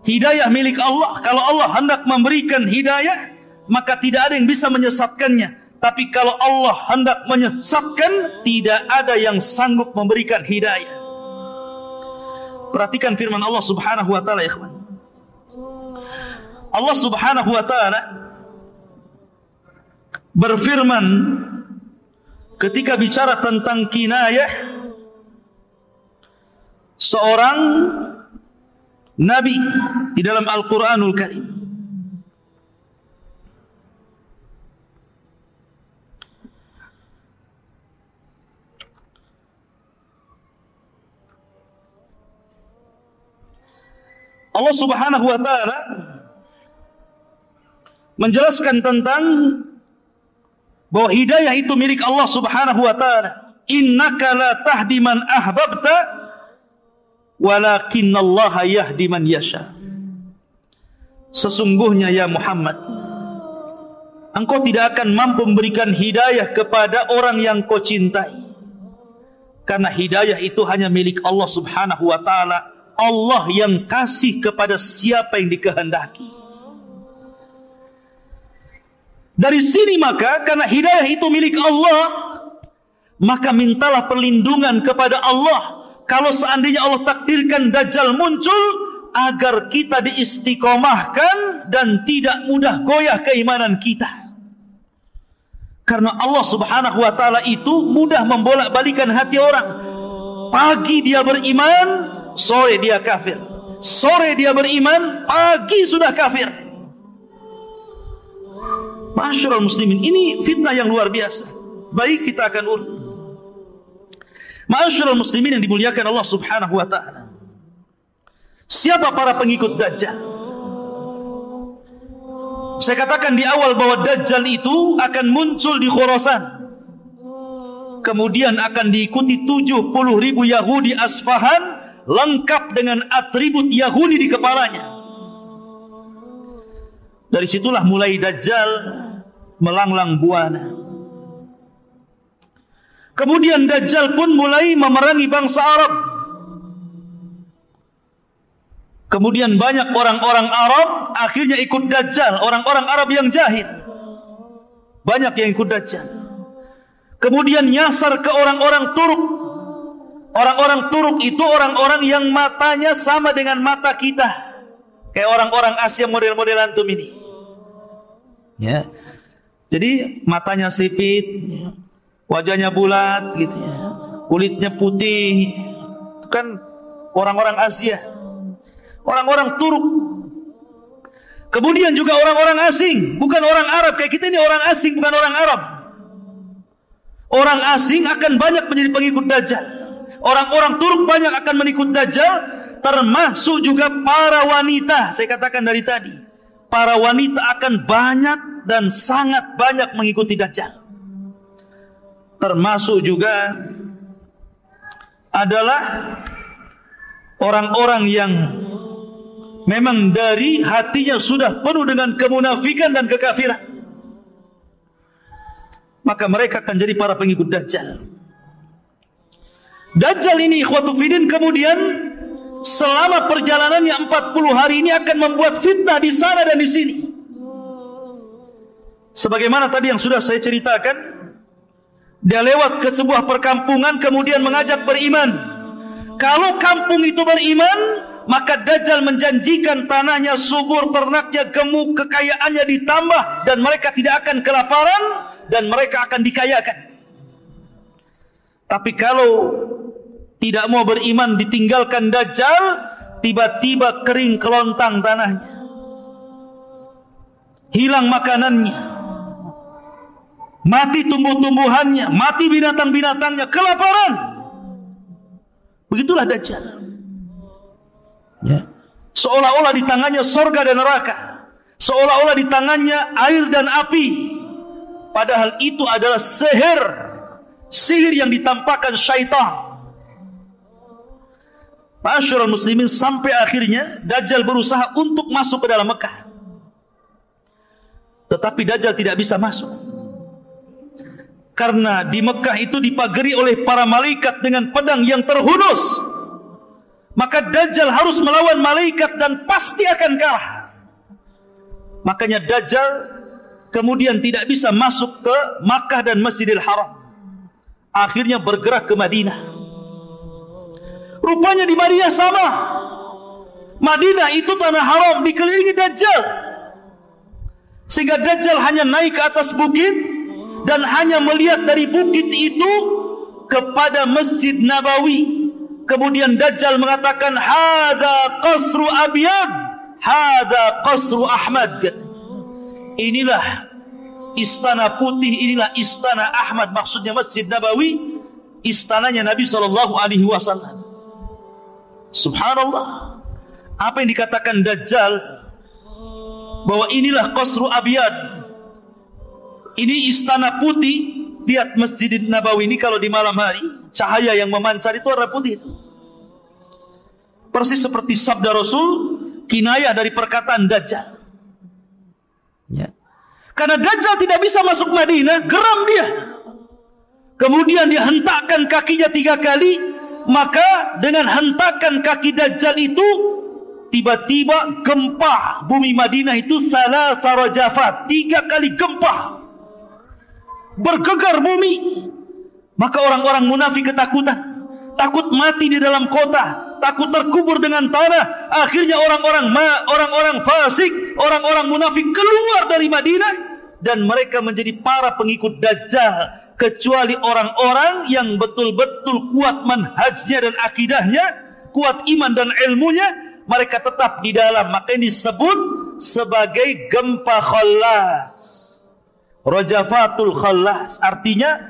hidayah milik Allah. Kalau Allah hendak memberikan hidayah, maka tidak ada yang bisa menyesatkannya. Tapi kalau Allah hendak menyesatkan, tidak ada yang sanggup memberikan hidayah. Perhatikan firman Allah Subhanahu wa ta'ala, ikhwan. Allah Subhanahu wa ta'ala berfirman ketika bicara tentang kinayah seorang nabi di dalam Al-Quranul Karim. Allah Subhanahu wa ta'ala menjelaskan tentang bahwa hidayah itu milik Allah Subhanahu wa ta'ala. Innaka la tahdi man ahbabta walakinallaha yahdi man yasha. Sesungguhnya ya Muhammad, engkau tidak akan mampu memberikan hidayah kepada orang yang kau cintai, karena hidayah itu hanya milik Allah Subhanahu wa ta'ala. Allah yang kasih kepada siapa yang dikehendaki. Dari sini maka, karena hidayah itu milik Allah, maka mintalah perlindungan kepada Allah. Kalau seandainya Allah takdirkan Dajjal muncul, agar kita diistiqomahkan dan tidak mudah goyah keimanan kita. Karena Allah Subhanahu wa ta'ala itu mudah membolak-balikan hati orang. Pagi dia beriman, sore dia kafir. Sore dia beriman, pagi sudah kafir. Ma'asyiral muslimin, ini fitnah yang luar biasa. Baik, kita akan urut. Ma'asyiral muslimin yang dimuliakan Allah Subhanahu wa ta'ala. Siapa para pengikut Dajjal? Saya katakan di awal bahwa Dajjal itu akan muncul di Khurasan. Kemudian akan diikuti 70.000 Yahudi Asfahan, lengkap dengan atribut Yahudi di kepalanya. Dari situlah mulai Dajjal melanglang buana. Kemudian Dajjal pun mulai memerangi bangsa Arab. Kemudian banyak orang-orang Arab akhirnya ikut Dajjal, orang-orang Arab yang jahil. Banyak yang ikut Dajjal. Kemudian nyasar ke orang-orang Turk. Orang-orang Turk itu orang-orang yang matanya sama dengan mata kita. Kayak orang-orang Asia model-model antum ini. Ya. Jadi matanya sipit, wajahnya bulat gitu ya. Kulitnya putih. Itu kan orang-orang Asia. Orang-orang Turk. Kemudian juga orang-orang asing, bukan orang Arab. Kayak kita ini orang asing, bukan orang Arab. Orang asing akan banyak menjadi pengikut Dajjal. Orang-orang Turk banyak akan mengikut Dajjal, termasuk juga para wanita. Saya katakan dari tadi, para wanita akan banyak dan sangat banyak mengikuti Dajjal. Termasuk juga adalah orang-orang yang memang dari hatinya sudah penuh dengan kemunafikan dan kekafiran. Maka mereka akan jadi para pengikut Dajjal. Dajjal ini ikhwatu fiddin kemudian selama perjalanannya 40 hari ini akan membuat fitnah di sana dan di sini. Sebagaimana tadi yang sudah saya ceritakan, dia lewat ke sebuah perkampungan kemudian mengajak beriman. Kalau kampung itu beriman, maka Dajjal menjanjikan tanahnya subur, ternaknya gemuk, kekayaannya ditambah, dan mereka tidak akan kelaparan dan mereka akan dikayakan. Tapi kalau tidak mau beriman, ditinggalkan Dajjal, tiba-tiba kering kelontang tanahnya, hilang makanannya, mati tumbuh-tumbuhannya, mati binatang-binatangnya, kelaparan. Begitulah Dajjal. Ya. Seolah-olah di tangannya sorga dan neraka, seolah-olah di tangannya air dan api. Padahal itu adalah sihir yang ditampakkan syaitan. Ma'asyiral muslimin, sampai akhirnya Dajjal berusaha untuk masuk ke dalam Mekah. Tetapi Dajjal tidak bisa masuk, karena di Mekah itu dipagari oleh para malaikat dengan pedang yang terhunus. Maka Dajjal harus melawan malaikat dan pasti akan kalah. Makanya Dajjal kemudian tidak bisa masuk ke Makkah dan Masjidil Haram. Akhirnya bergerak ke Madinah. Rupanya di Madinah sama. Madinah itu tanah haram, dikelilingi Dajjal. Sehingga Dajjal hanya naik ke atas bukit dan hanya melihat dari bukit itu kepada Masjid Nabawi. Kemudian Dajjal mengatakan, hadza qasru Abyad, hadza qasru Ahmad. Inilah istana putih, inilah istana Ahmad. Maksudnya Masjid Nabawi, istananya Nabi SAW. Subhanallah. Apa yang dikatakan Dajjal, bahwa inilah qasru Abyad, ini istana putih. Lihat Masjid Nabawi ini kalau di malam hari, cahaya yang memancar itu warna putih itu. Persis seperti sabda Rasul, kinayah dari perkataan Dajjal. Ya. Karena Dajjal tidak bisa masuk Madinah, geram dia. Kemudian dia hentakkan kakinya 3 kali, maka dengan hentakan kaki Dajjal itu, tiba-tiba gempa bumi Madinah itu salasa rajafat, 3 kali gempa. Bergegar bumi. Maka orang-orang munafik ketakutan, takut mati di dalam kota, takut terkubur dengan tanah. Akhirnya orang-orang fasik, orang-orang munafik keluar dari Madinah, dan mereka menjadi para pengikut Dajjal. Kecuali orang-orang yang betul-betul kuat manhajnya dan akidahnya, kuat iman dan ilmunya, mereka tetap di dalam. Maka ini disebut sebagai gempa khallas, Rajafatul Khallas, artinya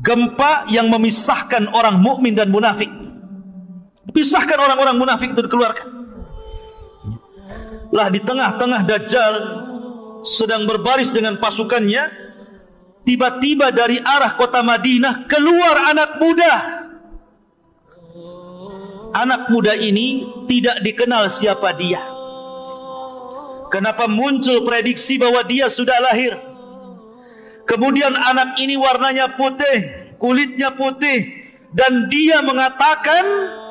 gempa yang memisahkan orang mukmin dan munafik. Pisahkan orang-orang munafik itu, dikeluarkan. Lah di tengah-tengah Dajjal sedang berbaris dengan pasukannya, tiba-tiba dari arah kota Madinah keluar anak muda. Anak muda ini tidak dikenal siapa dia. Kenapa muncul prediksi bahwa dia sudah lahir? Kemudian anak ini warnanya putih, kulitnya putih, dan dia mengatakan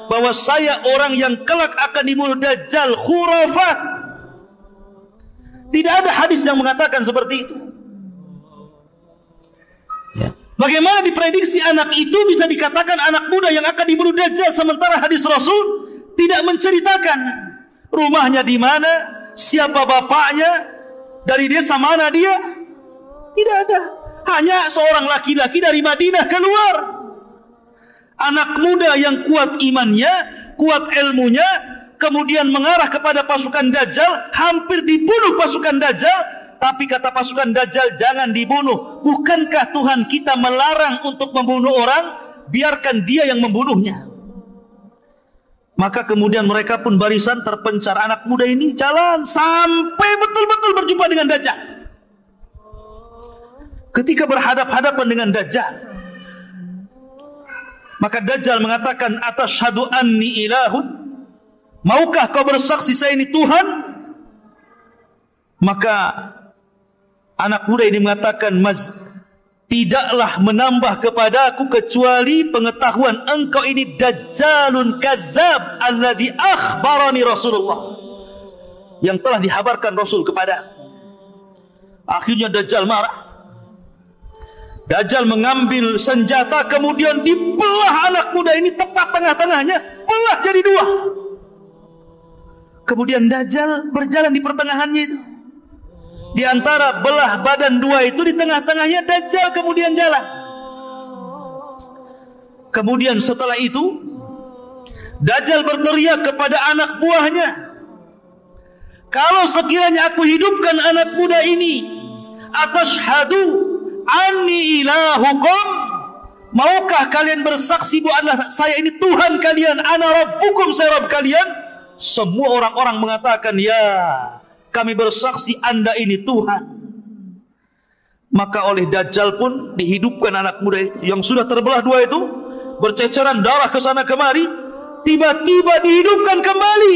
bahwa saya orang yang kelak akan dibunuh Dajjal. Khurafat. Tidak ada hadis yang mengatakan seperti itu. Ya. Bagaimana diprediksi anak itu bisa dikatakan anak muda yang akan dibunuh Dajjal, sementara hadis Rasul tidak menceritakan rumahnya di mana, siapa bapaknya, dari desa mana dia. Tidak ada. Hanya seorang laki-laki dari Madinah keluar. Anak muda yang kuat imannya, kuat ilmunya, kemudian mengarah kepada pasukan Dajjal, hampir dibunuh pasukan Dajjal. Tapi kata pasukan Dajjal, jangan dibunuh. Bukankah Tuhan kita melarang untuk membunuh orang? Biarkan dia yang membunuhnya. Maka kemudian mereka pun barisan terpencar. Anak muda ini jalan sampai betul-betul berjumpa dengan Dajjal. Ketika berhadap-hadapan dengan Dajjal, maka Dajjal mengatakan, atashhadu anni ilahun, maukah kau bersaksi saya ini Tuhan? Maka anak muda ini mengatakan, tidaklah menambah kepadaku kecuali pengetahuan engkau ini Dajjalun kadzab alladhi akhbarani Rasulullah, yang telah dihabarkan Rasul kepada. Akhirnya Dajjal marah. Dajjal mengambil senjata, kemudian dibelah anak muda ini tepat tengah-tengahnya, belah jadi 2. Kemudian Dajjal berjalan di pertengahannya itu. Di antara belah badan 2 itu, di tengah-tengahnya Dajjal kemudian jalan. Kemudian setelah itu Dajjal berteriak kepada anak buahnya, kalau sekiranya aku hidupkan anak muda ini, atashhadu anni ilahukum, maukah kalian bersaksi bahwa saya ini Tuhan kalian, ana rabbukum, saya Rabb kalian? Semua orang-orang mengatakan, ya, kami bersaksi Anda ini Tuhan. Maka oleh Dajjal pun dihidupkan anak muda itu yang sudah terbelah dua itu, berceceran darah ke sana kemari, tiba-tiba dihidupkan kembali.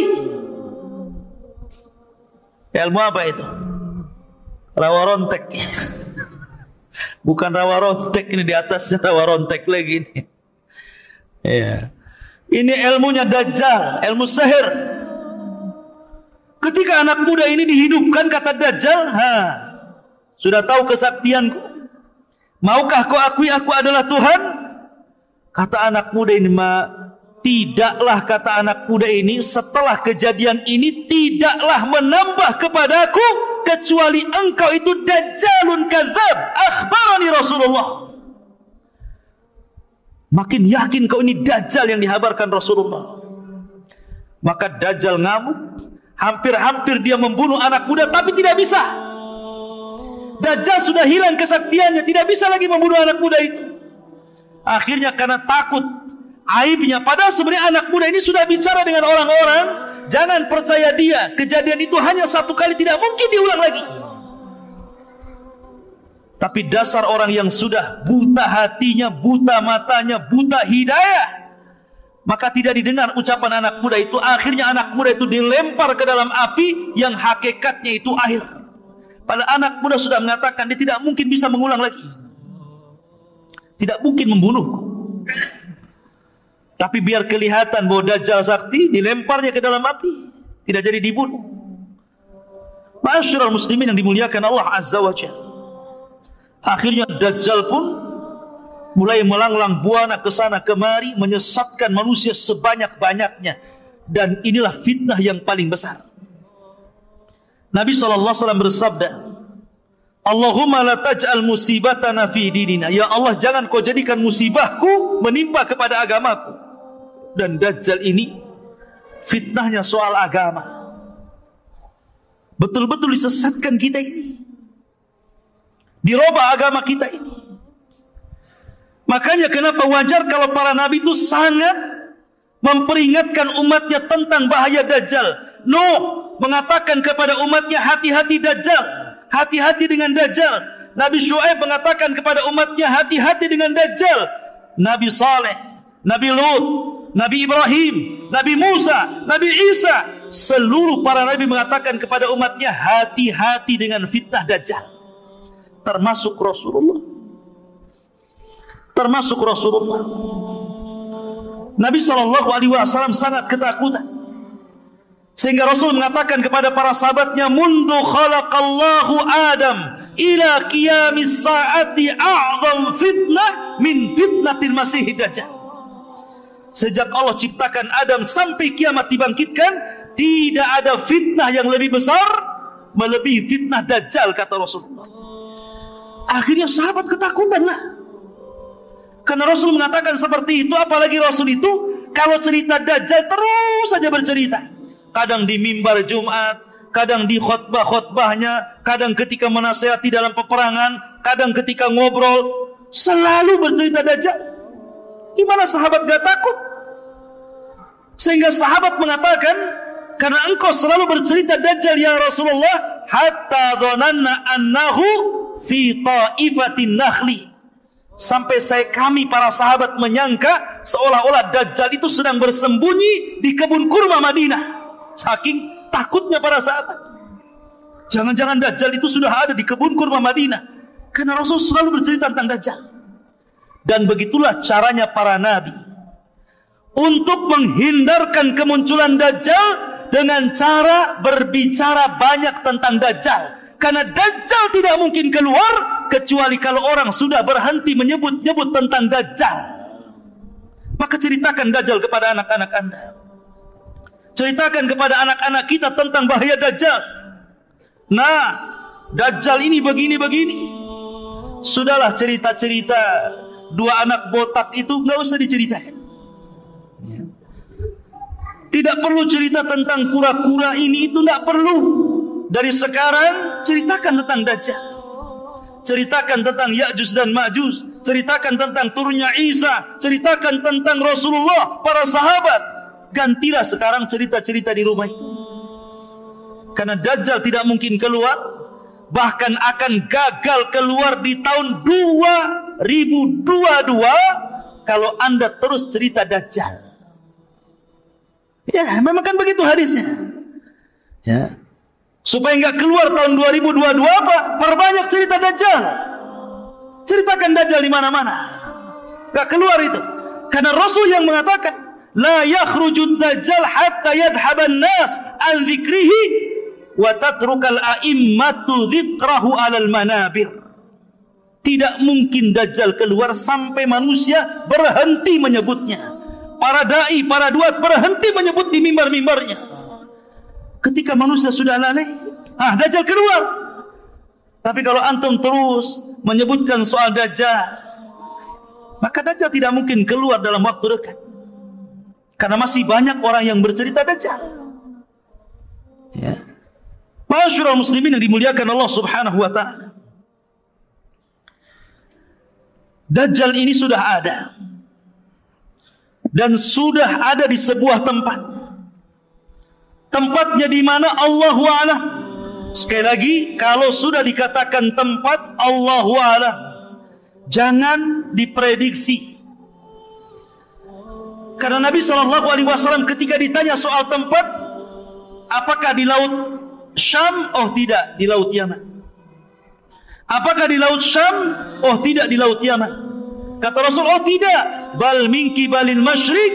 Ilmu apa itu? Rawa rontek. Bukan rawa rontek, ini di atasnya rawa rontek lagi ini. Ya. Ini ilmunya Dajjal, ilmu sihir. Ketika anak muda ini dihidupkan, kata Dajjal, sudah tahu kesaktianku? Maukah kau akui aku adalah Tuhan? Kata anak muda ini, tidaklah, kata anak muda ini, setelah kejadian ini tidaklah menambah kepadaku kecuali engkau itu Dajjalun kadzab, akhbarani Rasulullah. Makin yakin kau ini Dajjal yang dihabarkan Rasulullah. Maka Dajjal ngamuk, hampir-hampir dia membunuh anak muda, tapi tidak bisa. Dajjal sudah hilang kesaktiannya, tidak bisa lagi membunuh anak muda itu. Akhirnya karena takut aibnya, padahal sebenarnya anak muda ini sudah bicara dengan orang-orang, jangan percaya dia, kejadian itu hanya satu kali, tidak mungkin diulang lagi. Tapi dasar orang yang sudah buta hatinya, buta matanya, buta hidayah, maka tidak didengar ucapan anak muda itu. Akhirnya anak muda itu dilempar ke dalam api yang hakikatnya itu air. Padahal anak muda sudah mengatakan dia tidak mungkin bisa mengulang lagi, tidak mungkin membunuhku. Tapi biar kelihatan bahwa Dajjal sakti, dilemparnya ke dalam api, tidak jadi dibunuh. Ma'asyiral muslimin yang dimuliakan Allah Azza wa Jalla. Akhirnya Dajjal pun mulai melanglang buana ke sana kemari, menyesatkan manusia sebanyak-banyaknya. Dan inilah fitnah yang paling besar. Nabi SAW bersabda, Allahumma la taj'al musibatana fi dinina. Ya Allah, jangan kau jadikan musibahku menimpa kepada agamaku. Dan Dajjal ini fitnahnya soal agama. Betul-betul disesatkan kita ini, dirubah agama kita ini. Makanya kenapa wajar kalau para nabi itu sangat memperingatkan umatnya tentang bahaya Dajjal. Nuh mengatakan kepada umatnya, hati-hati Dajjal, hati-hati dengan Dajjal. Nabi Syuaib mengatakan kepada umatnya, hati-hati dengan Dajjal. Nabi Saleh, Nabi Lut, Nabi Ibrahim, Nabi Musa, Nabi Isa, seluruh para nabi mengatakan kepada umatnya, hati-hati dengan fitnah Dajjal. Termasuk Rasulullah. Termasuk Rasulullah. Nabi SAW sangat ketakutan, sehingga Rasul mengatakan kepada para sahabatnya, mundu khalaqallahu Adam ila qiyamis saati a'zam fitnah min fitnatil masih Dajjal. Sejak Allah ciptakan Adam sampai kiamat dibangkitkan, tidak ada fitnah yang lebih besar melebihi fitnah Dajjal, kata Rasulullah. Akhirnya sahabat ketakutan lah, karena Rasul mengatakan seperti itu. Apalagi Rasul itu kalau cerita Dajjal terus saja bercerita. Kadang di mimbar Jumat, kadang di khutbah-khutbahnya, kadang ketika menasihati dalam peperangan, kadang ketika ngobrol, selalu bercerita Dajjal. Gimana sahabat gak takut? Sehingga sahabat mengatakan, karena engkau selalu bercerita Dajjal ya Rasulullah, hatta dhananna annahu fi ta'ifatin nakhli, sampai kami para sahabat menyangka seolah-olah Dajjal itu sedang bersembunyi di kebun kurma Madinah. Saking takutnya para sahabat, jangan-jangan Dajjal itu sudah ada di kebun kurma Madinah, karena Rasul selalu bercerita tentang Dajjal. Dan begitulah caranya para nabi untuk menghindarkan kemunculan Dajjal, dengan cara berbicara banyak tentang Dajjal. Karena Dajjal tidak mungkin keluar kecuali kalau orang sudah berhenti menyebut-nyebut tentang Dajjal. Maka ceritakan Dajjal kepada anak-anak Anda, ceritakan kepada anak-anak kita tentang bahaya Dajjal. Nah, Dajjal ini begini-begini. Sudahlah cerita-cerita dua anak botak itu nggak usah diceritakan. Tidak perlu cerita tentang kura-kura ini itu, tidak perlu. Dari sekarang ceritakan tentang Dajjal, ceritakan tentang Ya'juj dan Ma'juj, ceritakan tentang turunnya Isa, ceritakan tentang Rasulullah, para sahabat. gantilah sekarang cerita-cerita di rumah itu. Karena Dajjal tidak mungkin keluar, bahkan akan gagal keluar di tahun 2022 kalau Anda terus cerita Dajjal. Ya, memang kan begitu hadisnya. Ya. Supaya enggak keluar tahun 2022 apa? Perbanyak cerita Dajjal. Ceritakan Dajjal di mana-mana. Enggak keluar itu. Karena Rasul yang mengatakan, la yakhrujud Dajjal hatta yadhhaban nas an dzikrihi wa tatrukal a'immatu dzikrahu 'alal manabir. Tidak mungkin Dajjal keluar sampai manusia berhenti menyebutnya. Para dai, para duat berhenti menyebut di mimbar-mimbarnya. Ketika manusia sudah lalai, Dajjal keluar. Tapi kalau antum terus menyebutkan soal Dajjal, maka Dajjal tidak mungkin keluar dalam waktu dekat. Karena masih banyak orang yang bercerita Dajjal. Ya. Ma'asyiral muslimin yang dimuliakan Allah Subhanahu wa taala. Dajjal ini sudah ada. Dan sudah ada di sebuah tempat. Tempatnya di mana? Allahu a'lam. Sekali lagi, kalau sudah dikatakan tempat, Allahu a'lam. Jangan diprediksi. Karena Nabi SAW ketika ditanya soal tempat, apakah di laut Syam? Oh tidak, di laut Yaman. Apakah di laut Syam? Oh tidak, di laut Yaman. Kata Rasul, oh tidak. Bal min kibalil masyriq,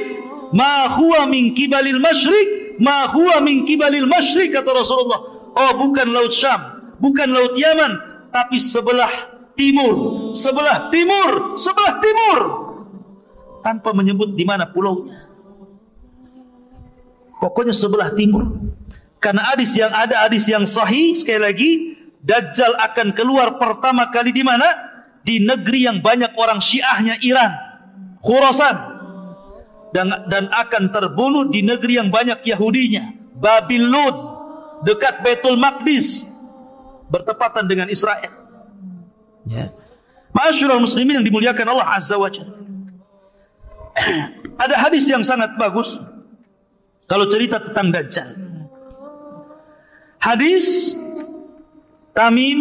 ma huwa min kibalil masyriq, ma huwa min kibalil masyriq, kata Rasulullah. Oh bukan laut Syam, bukan laut Yaman, tapi sebelah timur, sebelah timur, sebelah timur. Tanpa menyebut di mana pulaunya. Pokoknya sebelah timur. Karena hadis yang ada, hadis yang sahih, sekali lagi, Dajjal akan keluar pertama kali di mana? Di negeri yang banyak orang Syiahnya, Iran, Khurasan, dan akan terbunuh di negeri yang banyak Yahudinya, Babil Lud, dekat Baitul Maqdis, bertepatan dengan Israel. Ya. Ma'asyiral muslimin yang dimuliakan Allah Azza wa Jalla. Ada hadis yang sangat bagus kalau cerita tentang Dajjal. Hadis Tamim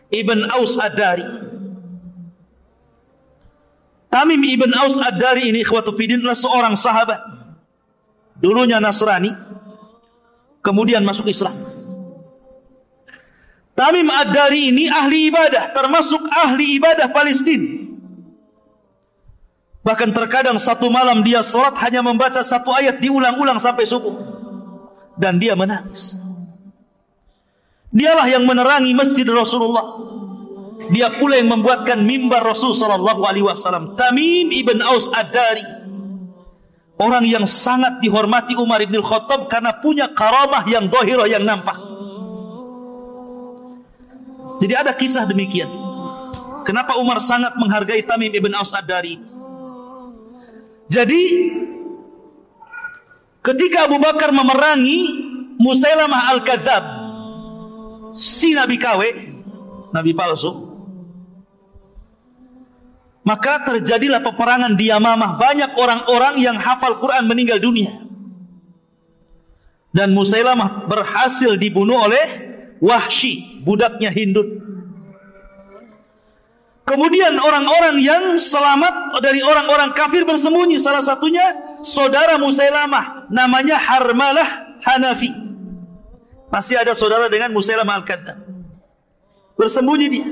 Ibn Aus Ad-Dari. Tamim Ibn Aus Ad-Dari ini, ikhwatu fiddin, adalah seorang sahabat. Dulunya Nasrani, kemudian masuk Islam. Tamim Ad-Dari ini ahli ibadah, termasuk ahli ibadah Palestina. Bahkan terkadang satu malam dia sholat hanya membaca satu ayat diulang-ulang sampai subuh. Dan dia menangis. Dialah yang menerangi masjid Rasulullah. Dia pula yang membuatkan mimbar Rasul sallallahu alaihi wasallam. Tamim Ibn Aus Ad-Dari, orang yang sangat dihormati Umar ibn Khattab karena punya karamah yang zahirah, yang nampak. Jadi ada kisah demikian. Kenapa Umar sangat menghargai Tamim Ibn Aus Ad-Dari? Jadi ketika Abu Bakar memerangi Musailamah Al-Kadzab, si Nabi KW, Nabi palsu, maka terjadilah peperangan di Yamamah. Banyak orang-orang yang hafal Quran meninggal dunia. Dan Musailamah berhasil dibunuh oleh Wahsy, budaknya Hindun. Kemudian orang-orang yang selamat dari orang-orang kafir bersembunyi. Salah satunya saudara Musailamah, namanya Harmalah Hanafi. Masih ada saudara dengan Musailamah Al-Kadzab. Bersembunyi dia.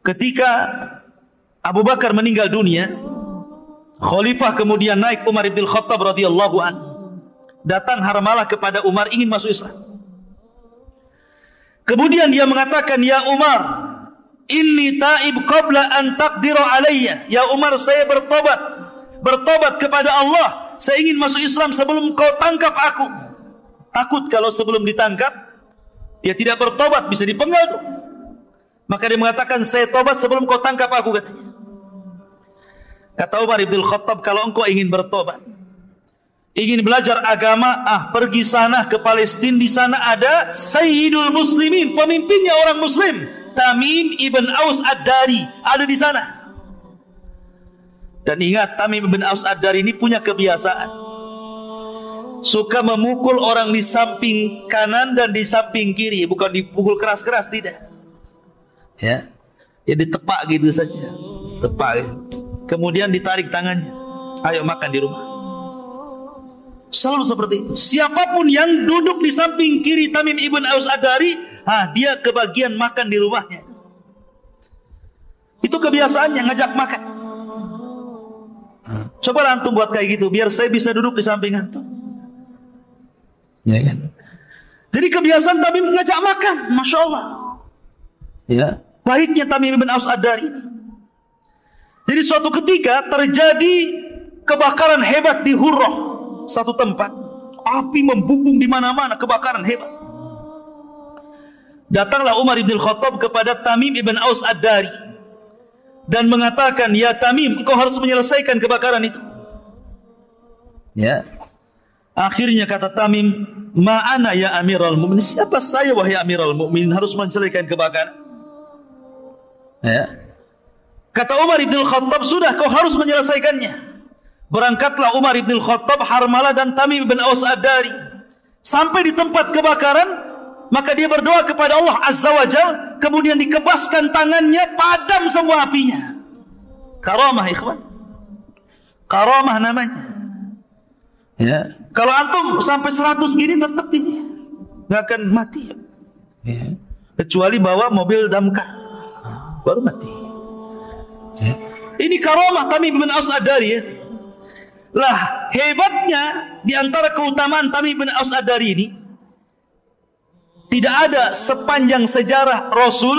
Ketika Abu Bakar meninggal dunia, khalifah kemudian naik Umar ibn Khattab radhiyallahu an. Datang Harmalah kepada Umar ingin masuk Islam. Kemudian dia mengatakan, ya Umar, inni taib qabla an taqdiru alayya. Ya Umar, saya bertobat kepada Allah. Saya ingin masuk Islam sebelum kau tangkap aku. Takut kalau sebelum ditangkap dia tidak bertobat, bisa dipenggal tuh. Maka dia mengatakan, saya tobat sebelum kau tangkap aku, katanya. Kata Umar ibn Khattab, kalau engkau ingin bertobat, ingin belajar agama, pergi sana ke Palestina. Di sana ada Sayyidul Muslimin, pemimpinnya orang Muslim, Tamim Ibn Aus Ad-Dari, ada di sana. Dan ingat, Tamim bin Aus Ad-Dari ini punya kebiasaan, suka memukul orang di samping kanan dan di samping kiri. Bukan dipukul keras-keras, tidak. Ya, ditepak gitu saja. Tepak gitu. Kemudian ditarik tangannya, ayo makan di rumah. Selalu seperti itu. Siapapun yang duduk di samping kiri Tamim ibn Aus Ad-Dari, dia kebagian makan di rumahnya. Itu kebiasaannya, ngajak makan. Coba antum buat kayak gitu, biar saya bisa duduk di samping antum. Ya kan? Jadi kebiasaan Tamim ngajak makan, Masya Allah. Ya, baiknya Tamim ibn Aus Ad-Dari ini. Jadi suatu ketika terjadi kebakaran hebat di Hurrah, satu tempat. Api membumbung di mana-mana, kebakaran hebat. Datanglah Umar ibn Khattab kepada Tamim ibn Aus Ad-Dari dan mengatakan, ya Tamim, engkau harus menyelesaikan kebakaran itu. Ya. Akhirnya kata Tamim, ma'ana ya Amirul Mu'minin, siapa saya wahai Amirul Mu'minin harus menyelesaikan kebakaran? Ya. Kata Umar ibn Khattab, sudah, kau harus menyelesaikannya. Berangkatlah Umar ibn Khattab, Harmalah dan Tamim ibn Aus Ad-Dari. Sampai di tempat kebakaran, maka dia berdoa kepada Allah Azza wa Jalla, kemudian dikebaskan tangannya, padam semua apinya. Karamah, ikhwan. Karamah namanya. Ya. Kalau antum sampai 100 gini tetap ini nggak akan mati. Ya. Kecuali bawa mobil damkar, baru mati. Ya. Ini karamah Tamim bin Aus Ad-Dari. Ya. Lah, hebatnya di antara keutamaan Tamim bin Aus Ad-Dari ini, tidak ada sepanjang sejarah Rasul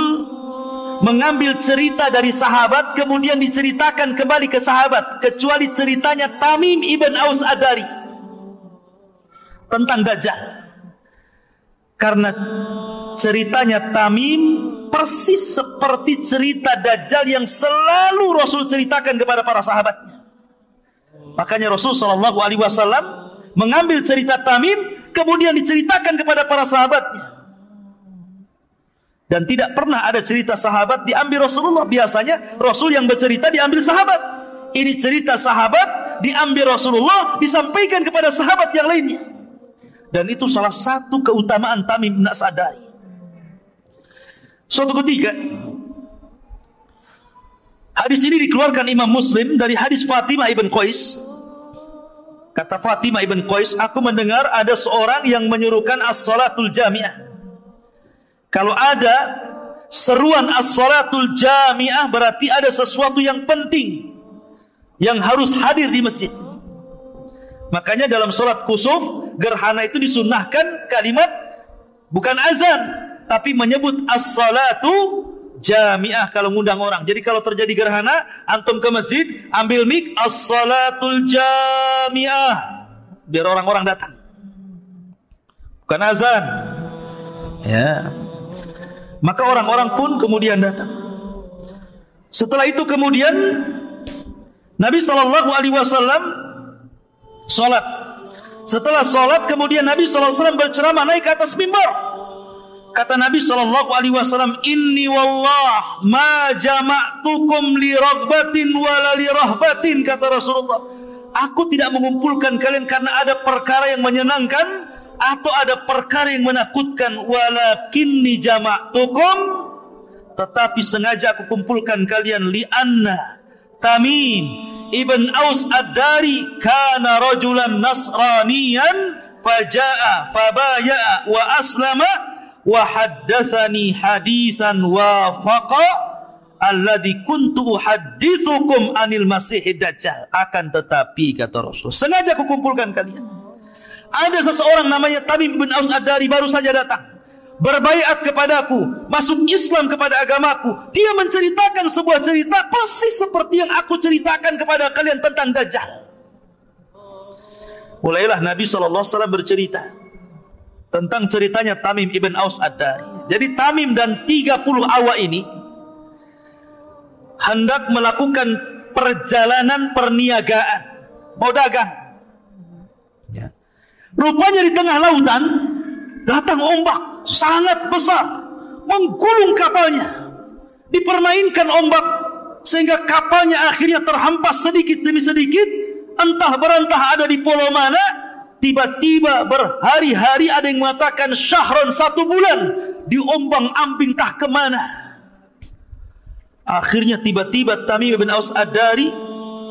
mengambil cerita dari sahabat kemudian diceritakan kembali ke sahabat, kecuali ceritanya Tamim ibn Aus Ad-Dari tentang Dajjal. Karena ceritanya Tamim persis seperti cerita Dajjal yang selalu Rasul ceritakan kepada para sahabatnya. Makanya Rasul SAW mengambil cerita Tamim kemudian diceritakan kepada para sahabatnya. Dan tidak pernah ada cerita sahabat diambil Rasulullah. Biasanya Rasul yang bercerita diambil sahabat. Ini cerita sahabat diambil Rasulullah, disampaikan kepada sahabat yang lainnya. Dan itu salah satu keutamaan Tamim bin Aus Ad-Dari. Suatu ketika, hadis ini dikeluarkan Imam Muslim dari hadis Fatimah ibn Qais. Kata Fatimah ibn Qais, aku mendengar ada seorang yang menyuruhkan as-salatul jami'ah. Kalau ada seruan as-salatul jami'ah, berarti ada sesuatu yang penting yang harus hadir di masjid. Makanya dalam salat kusuf, gerhana itu disunnahkan kalimat bukan azan, tapi menyebut as-salatu jami'ah kalau ngundang orang. Jadi kalau terjadi gerhana, antum ke masjid, ambil mic, as-salatul jami'ah, biar orang-orang datang. Bukan azan. Ya. Maka orang-orang pun kemudian datang. Setelah itu kemudian Nabi SAW sholat. Setelah sholat kemudian Nabi SAW berceramah naik ke atas mimbar. Kata Nabi SAW, inni wallah ma jama'tukum li raghbatin wala li rahbatin. Kata Rasulullah, aku tidak mengumpulkan kalian karena ada perkara yang menyenangkan atau ada perkara yang menakutkan, walakinni jama'tukum, tetapi sengaja aku kumpulkan kalian, li'anna Tamim ibn Aus Ad-Dari kana rajulan nasraniyan faja'a fabaya'a wa aslama wa haddatsani haditsan wafaqa alladhi kuntu uhaddithukum anil masihid dajjal. Akan tetapi kata Rasul, sengaja aku kumpulkan kalian. Ada seseorang namanya Tamim bin Aus Ad-Dari baru saja datang, berbaiat kepadaku, masuk Islam kepada agamaku. Dia menceritakan sebuah cerita persis seperti yang aku ceritakan kepada kalian tentang Dajjal. Mulailah Nabi SAW bercerita tentang ceritanya Tamim ibn Aus Ad-Dari. Jadi Tamim dan 30 awak ini hendak melakukan perjalanan perniagaan, mau dagang. Rupanya di tengah lautan datang ombak sangat besar, menggulung kapalnya. Dipermainkan ombak sehingga kapalnya akhirnya terhempas sedikit demi sedikit, entah berentah ada di pulau mana. Tiba-tiba berhari-hari ada yang mengatakan syahron 1 bulan, diombang-ambing tak kemana. Akhirnya tiba-tiba Tamim bin Aus Ad-Dari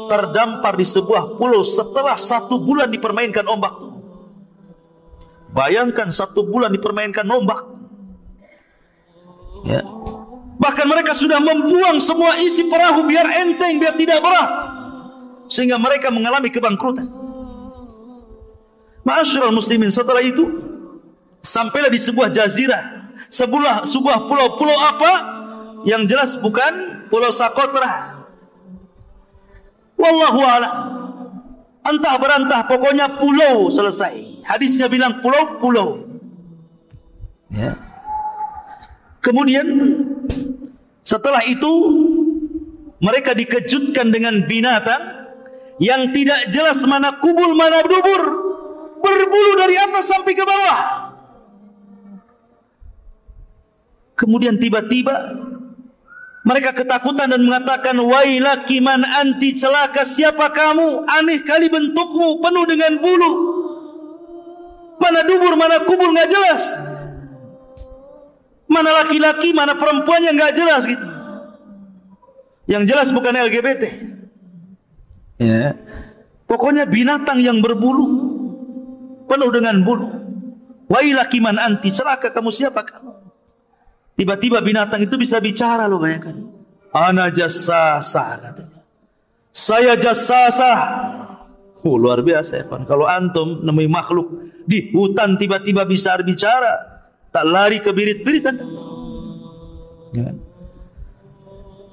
terdampar di sebuah pulau setelah 1 bulan dipermainkan ombak. Bayangkan 1 bulan dipermainkan ombak. Ya. Bahkan mereka sudah membuang semua isi perahu biar enteng, biar tidak berat, sehingga mereka mengalami kebangkrutan. Ma'asyiral muslimin, setelah itu sampailah di sebuah jazirah, sebuah pulau apa? Yang jelas bukan Pulau Socotra. Wallahu a'lam. Entah berantah, pokoknya pulau, selesai. Hadisnya bilang pulau. Ya. Kemudian setelah itu mereka dikejutkan dengan binatang yang tidak jelas mana kubul mana dubur, berbulu dari atas sampai ke bawah. Kemudian tiba-tiba mereka ketakutan dan mengatakan, wailaki man anti, celaka siapa kamu, aneh kali bentukmu, penuh dengan bulu, mana dubur mana kubul nggak jelas, mana laki-laki mana perempuannya nggak jelas gitu. Yang jelas bukan LGBT. Ya. Pokoknya binatang yang berbulu, penuh dengan bulu. Wailaki man anti, celaka kamu siapa kamu. Tiba-tiba binatang itu bisa bicara, loh, bayangkan. Ana jassasah, katanya. Saya jassasah. Luar biasa ya, Pak. Kalau antum nemui makhluk di hutan tiba-tiba bisa bicara, tak lari ke birit-birit antum. Ya.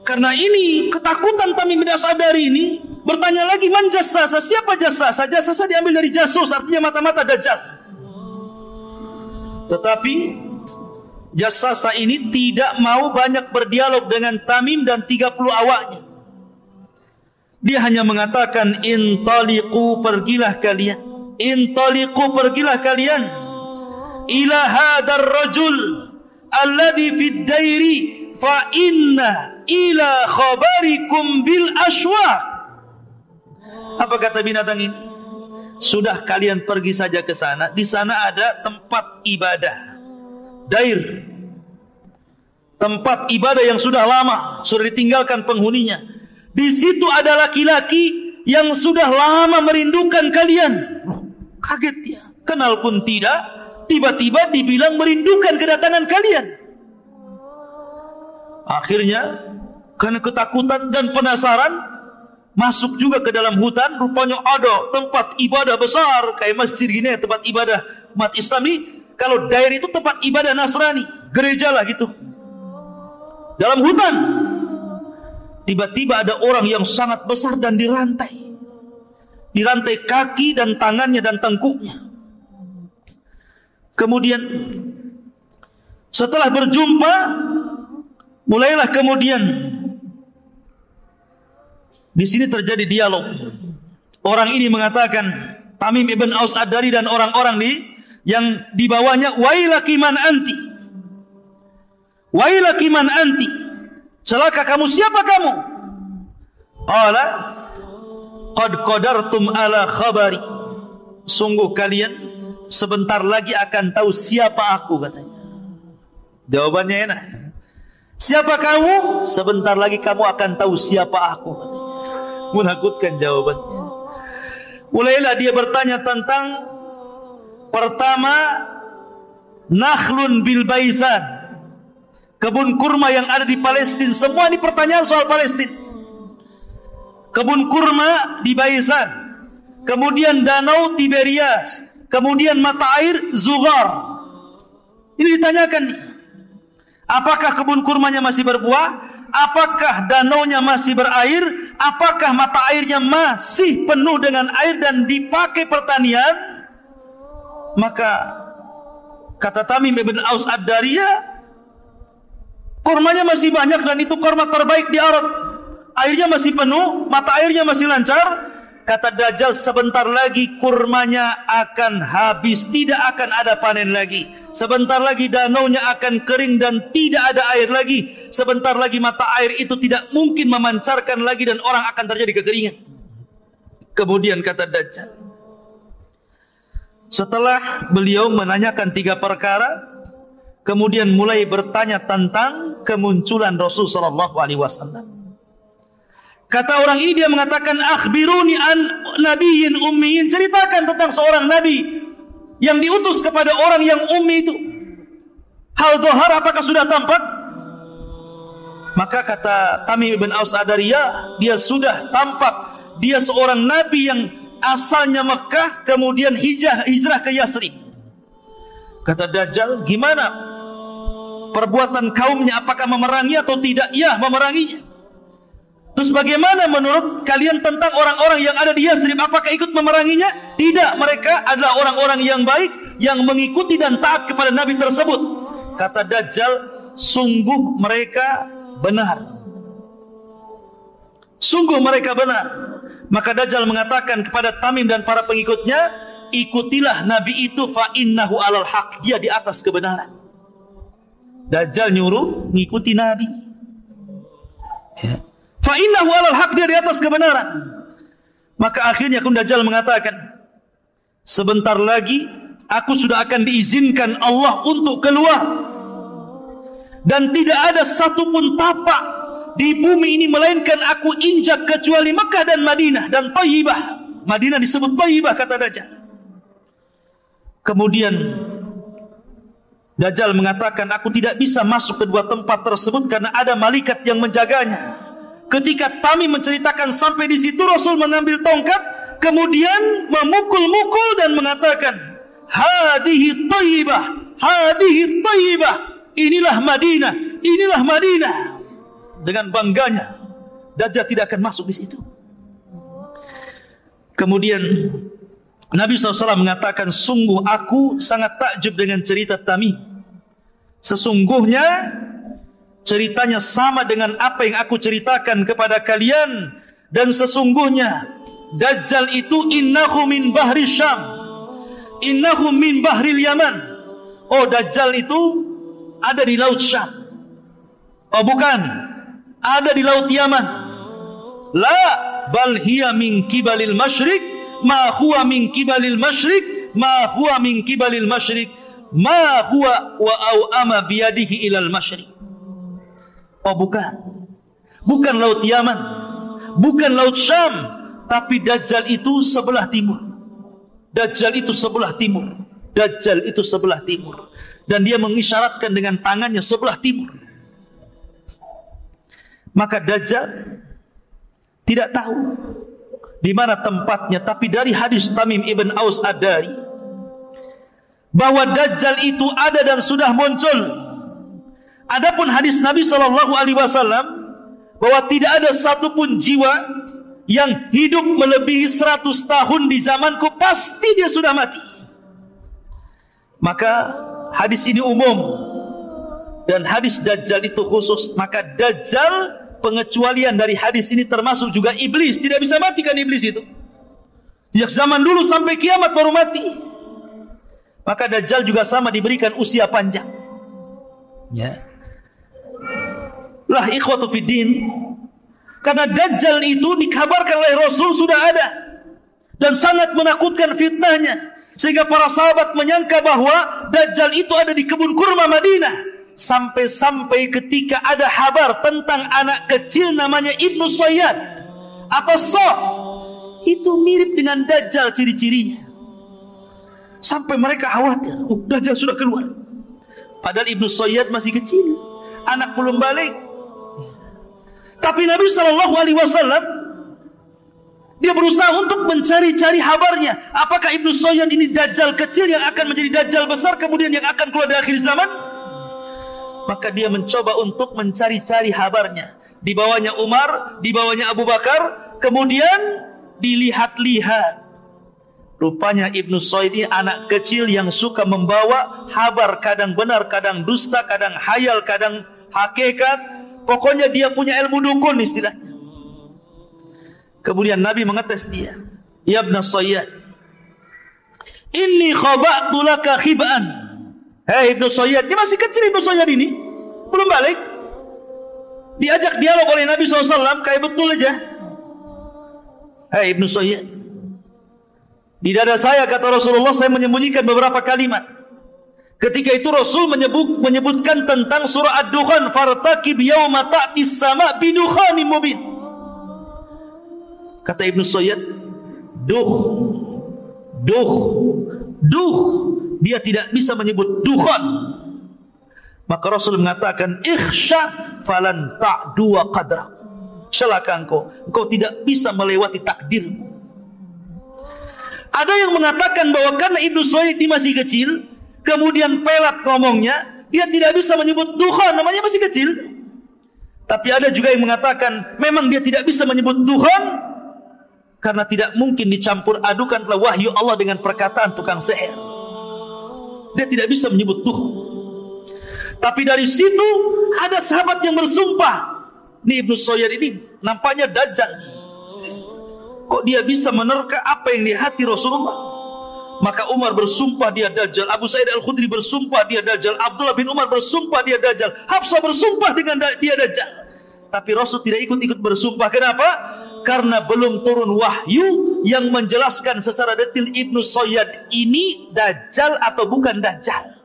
Karena ini ketakutan Tamim bin Aus Ad-Dari ini, bertanya lagi, man jassasah, siapa jassasah? Jassasah diambil dari jasus, artinya mata-mata dajjal. Tetapi jassasah ini tidak mau banyak berdialog dengan Tamim dan 30 awaknya. Dia hanya mengatakan, intaliqu, pergilah kalian. Intaliqu, pergilah kalian. Ila hadar rajul alladhi fid dairi fa inna ila khabarikum bil ashwaq. Apa kata binatang ini? Sudah, kalian pergi saja ke sana. Di sana ada tempat ibadah, dair, tempat ibadah yang sudah lama, sudah ditinggalkan penghuninya. Di situ ada laki-laki yang sudah lama merindukan kalian. Kaget dia, kenal pun tidak, tiba-tiba dibilang merindukan kedatangan kalian. Akhirnya karena ketakutan dan penasaran, masuk juga ke dalam hutan. Rupanya ada tempat ibadah besar kayak masjid gini, tempat ibadah umat Islami. Kalau dair itu tempat ibadah Nasrani, gereja lah gitu. Dalam hutan, tiba-tiba ada orang yang sangat besar dan dirantai kaki dan tangannya dan tengkuknya. Kemudian setelah berjumpa, mulailah kemudian di sini terjadi dialog. Orang ini mengatakan, Tamim ibn Aus Ad-Dari dan orang-orang yang dibawanya, wailaki man anti, wailaki man anti, celaka kamu siapa kamu? Qala qad qadartum ala khabari, sungguh kalian sebentar lagi akan tahu siapa aku, katanya. Jawabannya enak. Siapa kamu? Sebentar lagi kamu akan tahu siapa aku, katanya. Menakutkan jawabannya. Mulailah dia bertanya tentang, pertama, nakhlun bil baisan, kebun kurma yang ada di Palestina. Semua ini pertanyaan soal Palestina. Kebun kurma di Baisan, kemudian danau Tiberias, kemudian mata air Zughar. Ini ditanyakan, apakah kebun kurmanya masih berbuah? Apakah danaunya masih berair? Apakah mata airnya masih penuh dengan air dan dipakai pertanian? Maka kata Tamim ibn Aus Ad-Dari, kurmanya masih banyak dan itu kurma terbaik di Arab. Airnya masih penuh, mata airnya masih lancar. Kata Dajjal, sebentar lagi kurmanya akan habis, tidak akan ada panen lagi. sebentar lagi danaunya akan kering dan tidak ada air lagi. Sebentar lagi mata air itu tidak mungkin memancarkan lagi dan orang akan terjadi kekeringan. Kemudian kata Dajjal, setelah beliau menanyakan 3 perkara, kemudian mulai bertanya tentang kemunculan Rasul sallallahu alaihi wasallam. Kata orang ini, dia mengatakan, akhbiruni an nabiyyin ummiyin, ceritakan tentang seorang nabi yang diutus kepada orang yang ummi itu. Hal dhahar, apakah sudah tampak? Maka kata Tamim ibn Aus Ad-Dariyah, dia sudah tampak. Dia seorang nabi yang asalnya Mekah, kemudian hijrah ke Yathrib. Kata Dajjal, gimana perbuatan kaumnya, apakah memerangi atau tidak? Ya, memeranginya. Terus bagaimana menurut kalian tentang orang-orang yang ada di Yathrib? Apakah ikut memeranginya? Tidak, mereka adalah orang-orang yang baik, yang mengikuti dan taat kepada Nabi tersebut. Kata Dajjal, sungguh mereka benar. Sungguh mereka benar. Maka Dajjal mengatakan kepada Tamim dan para pengikutnya, ikutilah Nabi itu, fa innahu alal haq, dia di atas kebenaran. Dajjal nyuruh ngikuti Nabi, ya. Fa innahu alal haq, dia di atas kebenaran. Maka akhirnya Dajjal mengatakan, sebentar lagi aku sudah akan diizinkan Allah untuk keluar, dan tidak ada satupun tapak di bumi ini melainkan aku injak kecuali Mekah dan Madinah dan Thayyibah. Madinah disebut Thayyibah, kata Dajjal. Kemudian Dajjal mengatakan, aku tidak bisa masuk ke 2 tempat tersebut karena ada malaikat yang menjaganya. Ketika Tamim menceritakan sampai di situ, Rasul mengambil tongkat, kemudian memukul-mukul dan mengatakan, hadihi Thayyibah, hadihi Thayyibah, inilah Madinah, inilah Madinah. Dengan bangganya, Dajjal tidak akan masuk di situ. Kemudian Nabi SAW mengatakan, sungguh aku sangat takjub dengan cerita Tamim. Sesungguhnya ceritanya sama dengan apa yang aku ceritakan kepada kalian. Dan sesungguhnya Dajjal itu innahu min bahri Syam, innahu min bahril Yaman. Oh, Dajjal itu ada di laut Syam. Oh bukan, ada di laut Yaman. La bal hiya min kibalil masyriq, ma huwa min kibalil masyriq, ma huwa min kibalil masyriq, ma huwa wa aw'ama biyadihi ilal masyriq. Oh bukan, bukan laut Yaman, bukan laut Syam, tapi Dajjal itu sebelah timur. Dajjal itu sebelah timur. Dajjal itu sebelah timur. Dan dia mengisyaratkan dengan tangannya sebelah timur. Maka Dajjal tidak tahu di mana tempatnya, tapi dari hadis Tamim ibn Aus Ad-Dari bahwa Dajjal itu ada dan sudah muncul. Adapun hadis Nabi SAW bahwa tidak ada satupun jiwa yang hidup melebihi 100 tahun di zamanku, pasti dia sudah mati. Maka hadis ini umum dan hadis Dajjal itu khusus. Maka Dajjal, pengecualian dari hadis ini termasuk juga iblis. Tidak bisa mati kan iblis itu, sejak zaman dulu sampai kiamat baru mati. Maka Dajjal juga sama diberikan usia panjang, ya. Lah ikhwatu fiddin, karena Dajjal itu dikabarkan oleh Rasul sudah ada dan sangat menakutkan fitnahnya, sehingga para sahabat menyangka bahwa Dajjal itu ada di kebun kurma Madinah. Sampai-sampai ketika ada kabar tentang anak kecil namanya Ibnu Sayyad atau Saf, itu mirip dengan Dajjal ciri-cirinya, sampai mereka khawatir, Dajjal sudah keluar. Padahal Ibnu Sayyad masih kecil, anak belum balik. Tapi Nabi SAW dia berusaha untuk mencari-cari kabarnya. Apakah Ibnu Sayyad ini Dajjal kecil yang akan menjadi Dajjal besar kemudian yang akan keluar di akhir zaman? Maka dia mencoba untuk mencari-cari kabarnya. Di bawahnya Umar, di bawahnya Abu Bakar. Kemudian dilihat-lihat, rupanya Ibnu Sayyad ini anak kecil yang suka membawa kabar, kadang benar, kadang dusta, kadang hayal, kadang hakikat. Pokoknya dia punya ilmu dukun istilahnya. Kemudian Nabi mengetes dia, ya Ibnu Sayyad, inni khaba'tu laka khib'an. Hei Ibnu Sayyad, dia masih kecil Ibnu Sayyad ini, belum balik. Diajak dialog oleh Nabi SAW, kayak betul aja. Hei Ibnu Sayyad, di dada saya, kata Rasulullah, saya menyembunyikan beberapa kalimat. Ketika itu Rasul menyebutkan tentang surah Ad-Dukhan, fartaqib yauma ta'tis sama' bidukhanin mubin. Kata Ibnu Sayyad, duh, dia tidak bisa menyebut dukhan. Maka Rasul mengatakan, ikhsha falan ta'dua qadra. Celaka engkau tidak bisa melewati takdirmu. Ada yang mengatakan bahwa karena Ibnu Sayyid ini masih kecil, kemudian pelat ngomongnya, dia tidak bisa menyebut dukhan, namanya masih kecil. Tapi ada juga yang mengatakan memang dia tidak bisa menyebut dukhan karena tidak mungkin dicampur adukan wahyu Allah dengan perkataan tukang sihir. Dia tidak bisa menyebut dukhan. Tapi dari situ ada sahabat yang bersumpah, ini Ibnu Sayyid ini nampaknya dajjal. Kok dia bisa menerka apa yang di hati Rasulullah? Maka Umar bersumpah dia dajjal, Abu Sa'id Al-Khudri bersumpah dia dajjal, Abdullah bin Umar bersumpah dia dajjal, Hafsah bersumpah dengan dia dajjal. Tapi Rasul tidak ikut-ikut bersumpah. Kenapa? Karena belum turun wahyu yang menjelaskan secara detail Ibnu Sayyid ini dajjal atau bukan dajjal.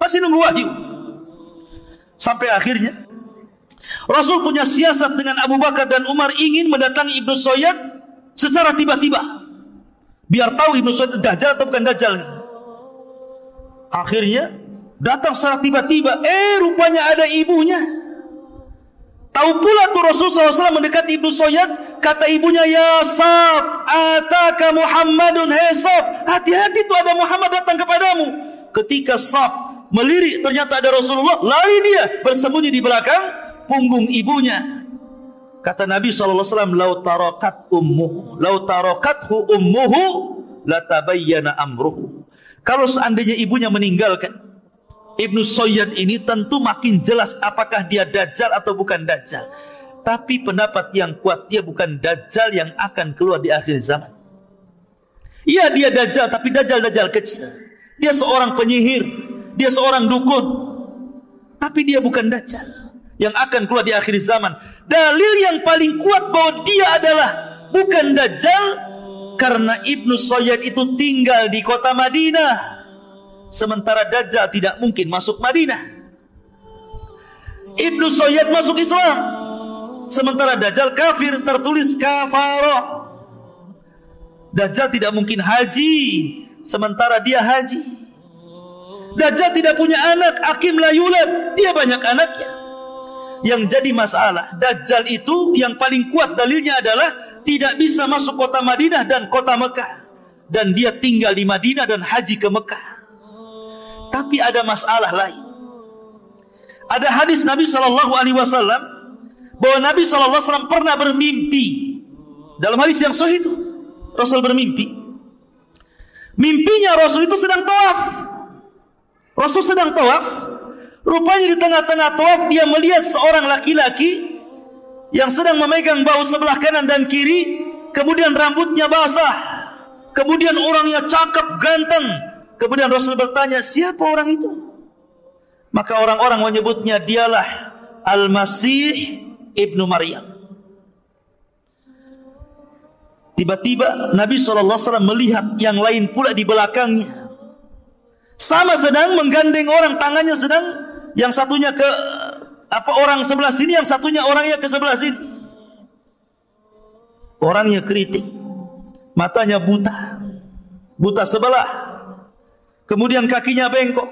Masih nunggu wahyu. Sampai akhirnya Rasul punya siasat dengan Abu Bakar dan Umar, ingin mendatangi Ibnu Sayyid secara tiba-tiba, biar tahu Ibnu Sayyid dajjal atau bukan dajjal. Akhirnya datang secara tiba-tiba, rupanya ada ibunya. Tahu pula tuh Rasulullah SAW mendekati Ibnu Sayyid, kata ibunya, ya Saf, ataka Muhammadun, hei Saf, hati-hati tuh ada Muhammad datang kepadamu. Ketika Saf melirik, ternyata ada Rasulullah, lari dia bersembunyi di belakang punggung ibunya. Kata Nabi SAW, lau tarakathu ummuhu latabayyana amruhu. Kalau seandainya ibunya meninggalkan Ibnu Sayyid ini, tentu makin jelas apakah dia dajjal atau bukan dajjal. Tapi pendapat yang kuat, dia bukan dajjal yang akan keluar di akhir zaman. Iya, dia dajjal, tapi dajjal kecil. Dia seorang penyihir, dia seorang dukun, tapi dia bukan dajjal yang akan keluar di akhir zaman. Dalil yang paling kuat bahwa dia adalah bukan dajjal, karena Ibnu Sayyid itu tinggal di kota Madinah, sementara dajjal tidak mungkin masuk Madinah. Ibnu Sayyid masuk Islam, sementara dajjal kafir, tertulis kafarah. Dajjal tidak mungkin haji, sementara dia haji. Dajjal tidak punya anak, akim la yulad, dia banyak anaknya. Yang jadi masalah, dajjal itu yang paling kuat dalilnya adalah tidak bisa masuk kota Madinah dan kota Mekah, dan dia tinggal di Madinah dan haji ke Mekah. Tapi ada masalah lain. Ada hadis Nabi SAW bahwa Nabi SAW pernah bermimpi. Dalam hadis yang sahih itu, Rasul bermimpi. Mimpinya Rasul itu sedang tawaf. Rasul sedang tawaf. Rupanya di tengah-tengah tawaf dia melihat seorang laki-laki yang sedang memegang bahu sebelah kanan dan kiri, kemudian rambutnya basah, kemudian orangnya cakep, ganteng. Kemudian Rasul bertanya, siapa orang itu? Maka orang-orang menyebutnya, dialah Al-Masih Ibnu Maryam. Tiba-tiba Nabi SAW melihat yang lain pula di belakangnya, sama sedang menggandeng orang, tangannya sedang, yang satunya ke orang sebelah sini, yang satunya orangnya ke sebelah sini. Orangnya keriting, matanya buta sebelah, kemudian kakinya bengkok,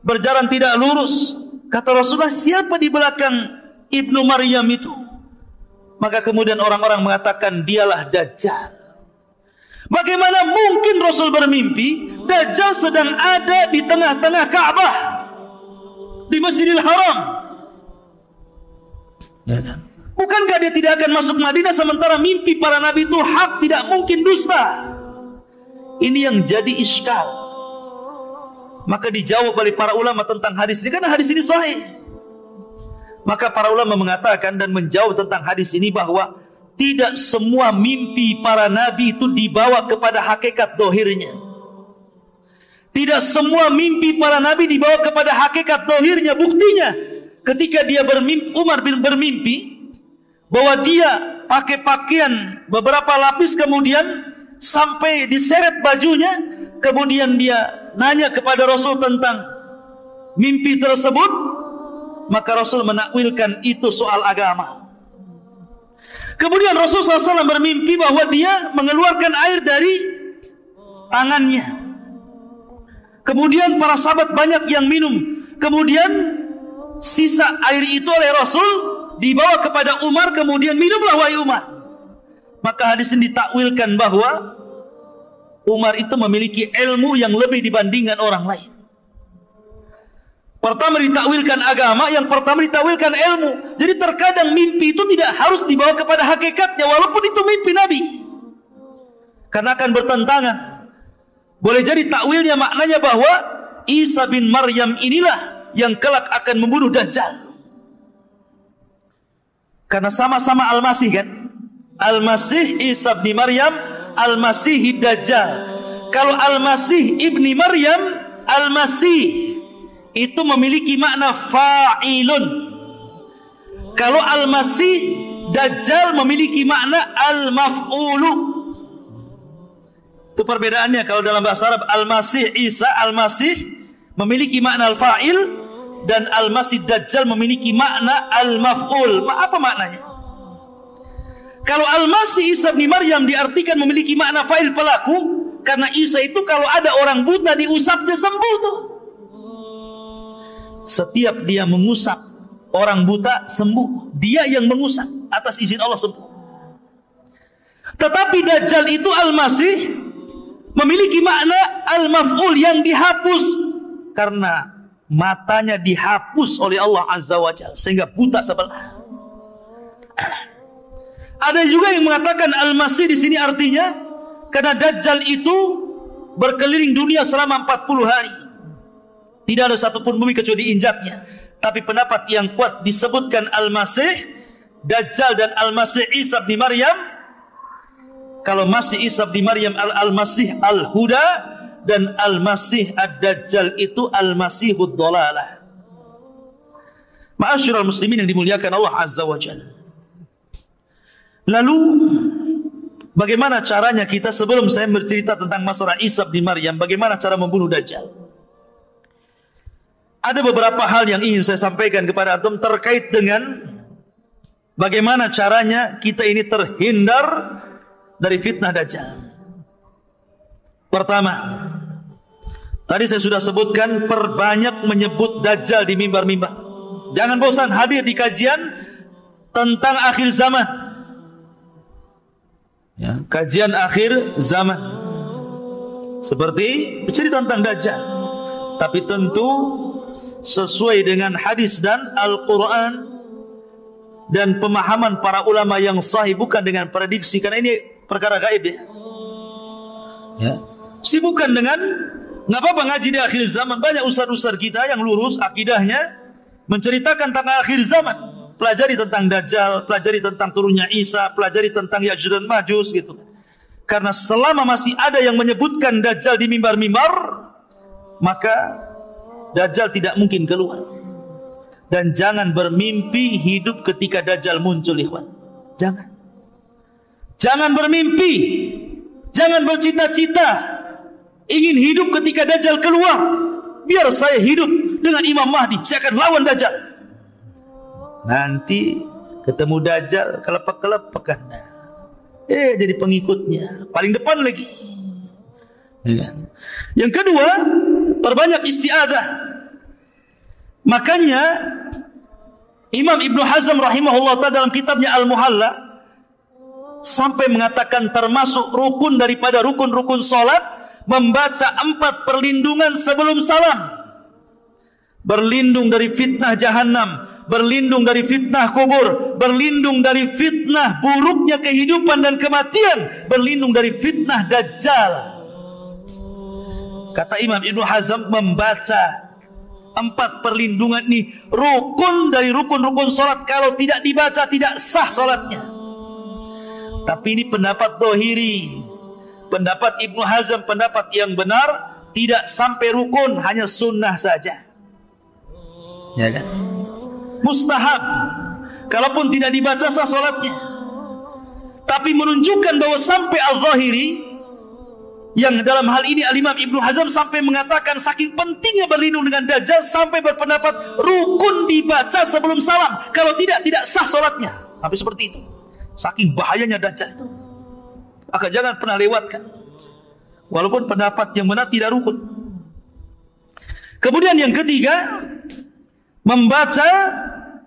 berjalan tidak lurus. Kata Rasulullah, siapa di belakang Ibnu Maryam itu? Maka kemudian orang-orang mengatakan, dialah Dajjal. Bagaimana mungkin Rasul bermimpi Dajjal sedang ada di tengah-tengah Ka'bah, di Masjidil Haram? Bukankah dia tidak akan masuk Madinah, sementara mimpi para nabi itu hak, tidak mungkin dusta? Ini yang jadi iskal. Maka dijawab oleh para ulama tentang hadis ini, karena hadis ini sahih. Maka para ulama mengatakan dan menjawab tentang hadis ini bahwa tidak semua mimpi para nabi itu dibawa kepada hakikat dohirnya. Tidak semua mimpi para nabi dibawa kepada hakikat dohirnya. Buktinya ketika dia Umar bin bermimpi bahwa dia pakai pakaian beberapa lapis, kemudian sampai diseret bajunya, kemudian dia nanya kepada Rasul tentang mimpi tersebut, maka Rasul menakwilkan itu soal agama. Kemudian Rasul SAW bermimpi bahwa dia mengeluarkan air dari tangannya. Kemudian para sahabat banyak yang minum. Kemudian sisa air itu oleh Rasul dibawa kepada Umar, kemudian minumlah wahai Umar. Maka hadis ini ditakwilkan bahwa Umar itu memiliki ilmu yang lebih dibandingkan orang lain. Pertama ditakwilkan agama, yang pertama ditakwilkan ilmu. Jadi terkadang mimpi itu tidak harus dibawa kepada hakikatnya, walaupun itu mimpi Nabi, karena akan bertentangan. Boleh jadi takwilnya maknanya bahwa Isa bin Maryam inilah yang kelak akan membunuh Dajjal. Karena sama-sama Al-Masih kan? Al-Masih Isa bin Maryam, Al-Masih Dajjal. Kalau Al-Masih ibni Maryam, Al-Masih itu memiliki makna fa'ilun. Kalau Al-Masih Dajjal memiliki makna Al-Maf'ulu. Itu perbedaannya. Kalau dalam bahasa Arab Al-Masih Isa, Al-Masih memiliki makna Al-Fa'il, dan Al-Masih Dajjal memiliki makna Al-Maf'ul. Apa maknanya? Kalau Al-Masih Isa bin Maryam diartikan memiliki makna fa'il, pelaku, karena Isa itu kalau ada orang buta diusapnya sembuh tuh. Setiap dia mengusap orang buta sembuh. Dia yang mengusap atas izin Allah sembuh. Tetapi Dajjal itu Al-Masih memiliki makna Al-Maf'ul, yang dihapus, karena matanya dihapus oleh Allah Azza wa Jalla sehingga buta sebelah. Ada juga yang mengatakan Al-Masih di sini artinya karena Dajjal itu berkeliling dunia selama 40 hari. Tidak ada satupun bumi kecuali diinjaknya. Tapi pendapat yang kuat disebutkan Al-Masih Dajjal dan Al-Masih Isa bin Maryam. Kalau Masih Isa bin Maryam Al-Masih Al-Huda, dan Al-Masih Ad-Dajjal itu Al-Masihud Dhalalah. Ma'asyiral muslimin yang dimuliakan Allah Azza wa Jalla. Lalu bagaimana caranya kita, sebelum saya bercerita tentang masalah Isa bin Maryam, bagaimana cara membunuh Dajjal? Ada beberapa hal yang ingin saya sampaikan kepada antum terkait dengan bagaimana caranya kita ini terhindar dari fitnah Dajjal. Pertama, tadi saya sudah sebutkan, perbanyak menyebut Dajjal di mimbar-mimbar. Jangan bosan hadir di kajian tentang akhir zaman. Ya, kajian akhir zaman. Seperti bercerita tentang Dajjal. Tapi tentu sesuai dengan hadis dan Al-Quran dan pemahaman para ulama yang sahih, bukan dengan prediksi, karena ini perkara gaib ya. Sibukkan dengan, nggak apa-apa ngaji di akhir zaman. Banyak ustaz-ustaz kita yang lurus akidahnya menceritakan tentang akhir zaman. Pelajari tentang Dajjal, pelajari tentang turunnya Isa, pelajari tentang Ya'juj dan Ma'juj gitu. Karena selama masih ada yang menyebutkan Dajjal di mimbar-mimbar, maka Dajjal tidak mungkin keluar. Dan jangan bermimpi hidup ketika Dajjal muncul, ikhwan. Jangan bermimpi, jangan bercita-cita ingin hidup ketika Dajjal keluar. Biar saya hidup dengan Imam Mahdi, saya akan lawan Dajjal. Nanti ketemu Dajjal, kelepek-kelepek Anda. Jadi pengikutnya, paling depan lagi. Yang kedua, perbanyak isti'adzah. Makanya Imam Ibnu Hazm rahimahullah ta'ala dalam kitabnya Al-Muhalla sampai mengatakan termasuk rukun daripada rukun-rukun salat membaca 4 perlindungan sebelum salam. Berlindung dari fitnah jahannam, berlindung dari fitnah kubur, berlindung dari fitnah buruknya kehidupan dan kematian, berlindung dari fitnah Dajjal. Kata Imam Ibnu Hazm, membaca 4 perlindungan ini rukun dari rukun-rukun salat. Kalau tidak dibaca tidak sah salatnya. Tapi ini pendapat dohiri, pendapat Ibnu Hazm, pendapat yang benar. tidak sampai rukun, hanya sunnah saja. Ya kan? Mustahab. Kalaupun tidak dibaca sah salatnya. Tapi menunjukkan bahwa sampai al-Zahiri, yang dalam hal ini Al-Imam Ibnu Hazm sampai mengatakan saking pentingnya berlindung dengan Dajjal sampai berpendapat rukun dibaca sebelum salam. Kalau tidak sah salatnya. Sampai seperti itu. Saking bahayanya Dajjal itu. Maka jangan pernah lewatkan. Walaupun pendapat yang benar tidak rukun. Kemudian yang ketiga, membaca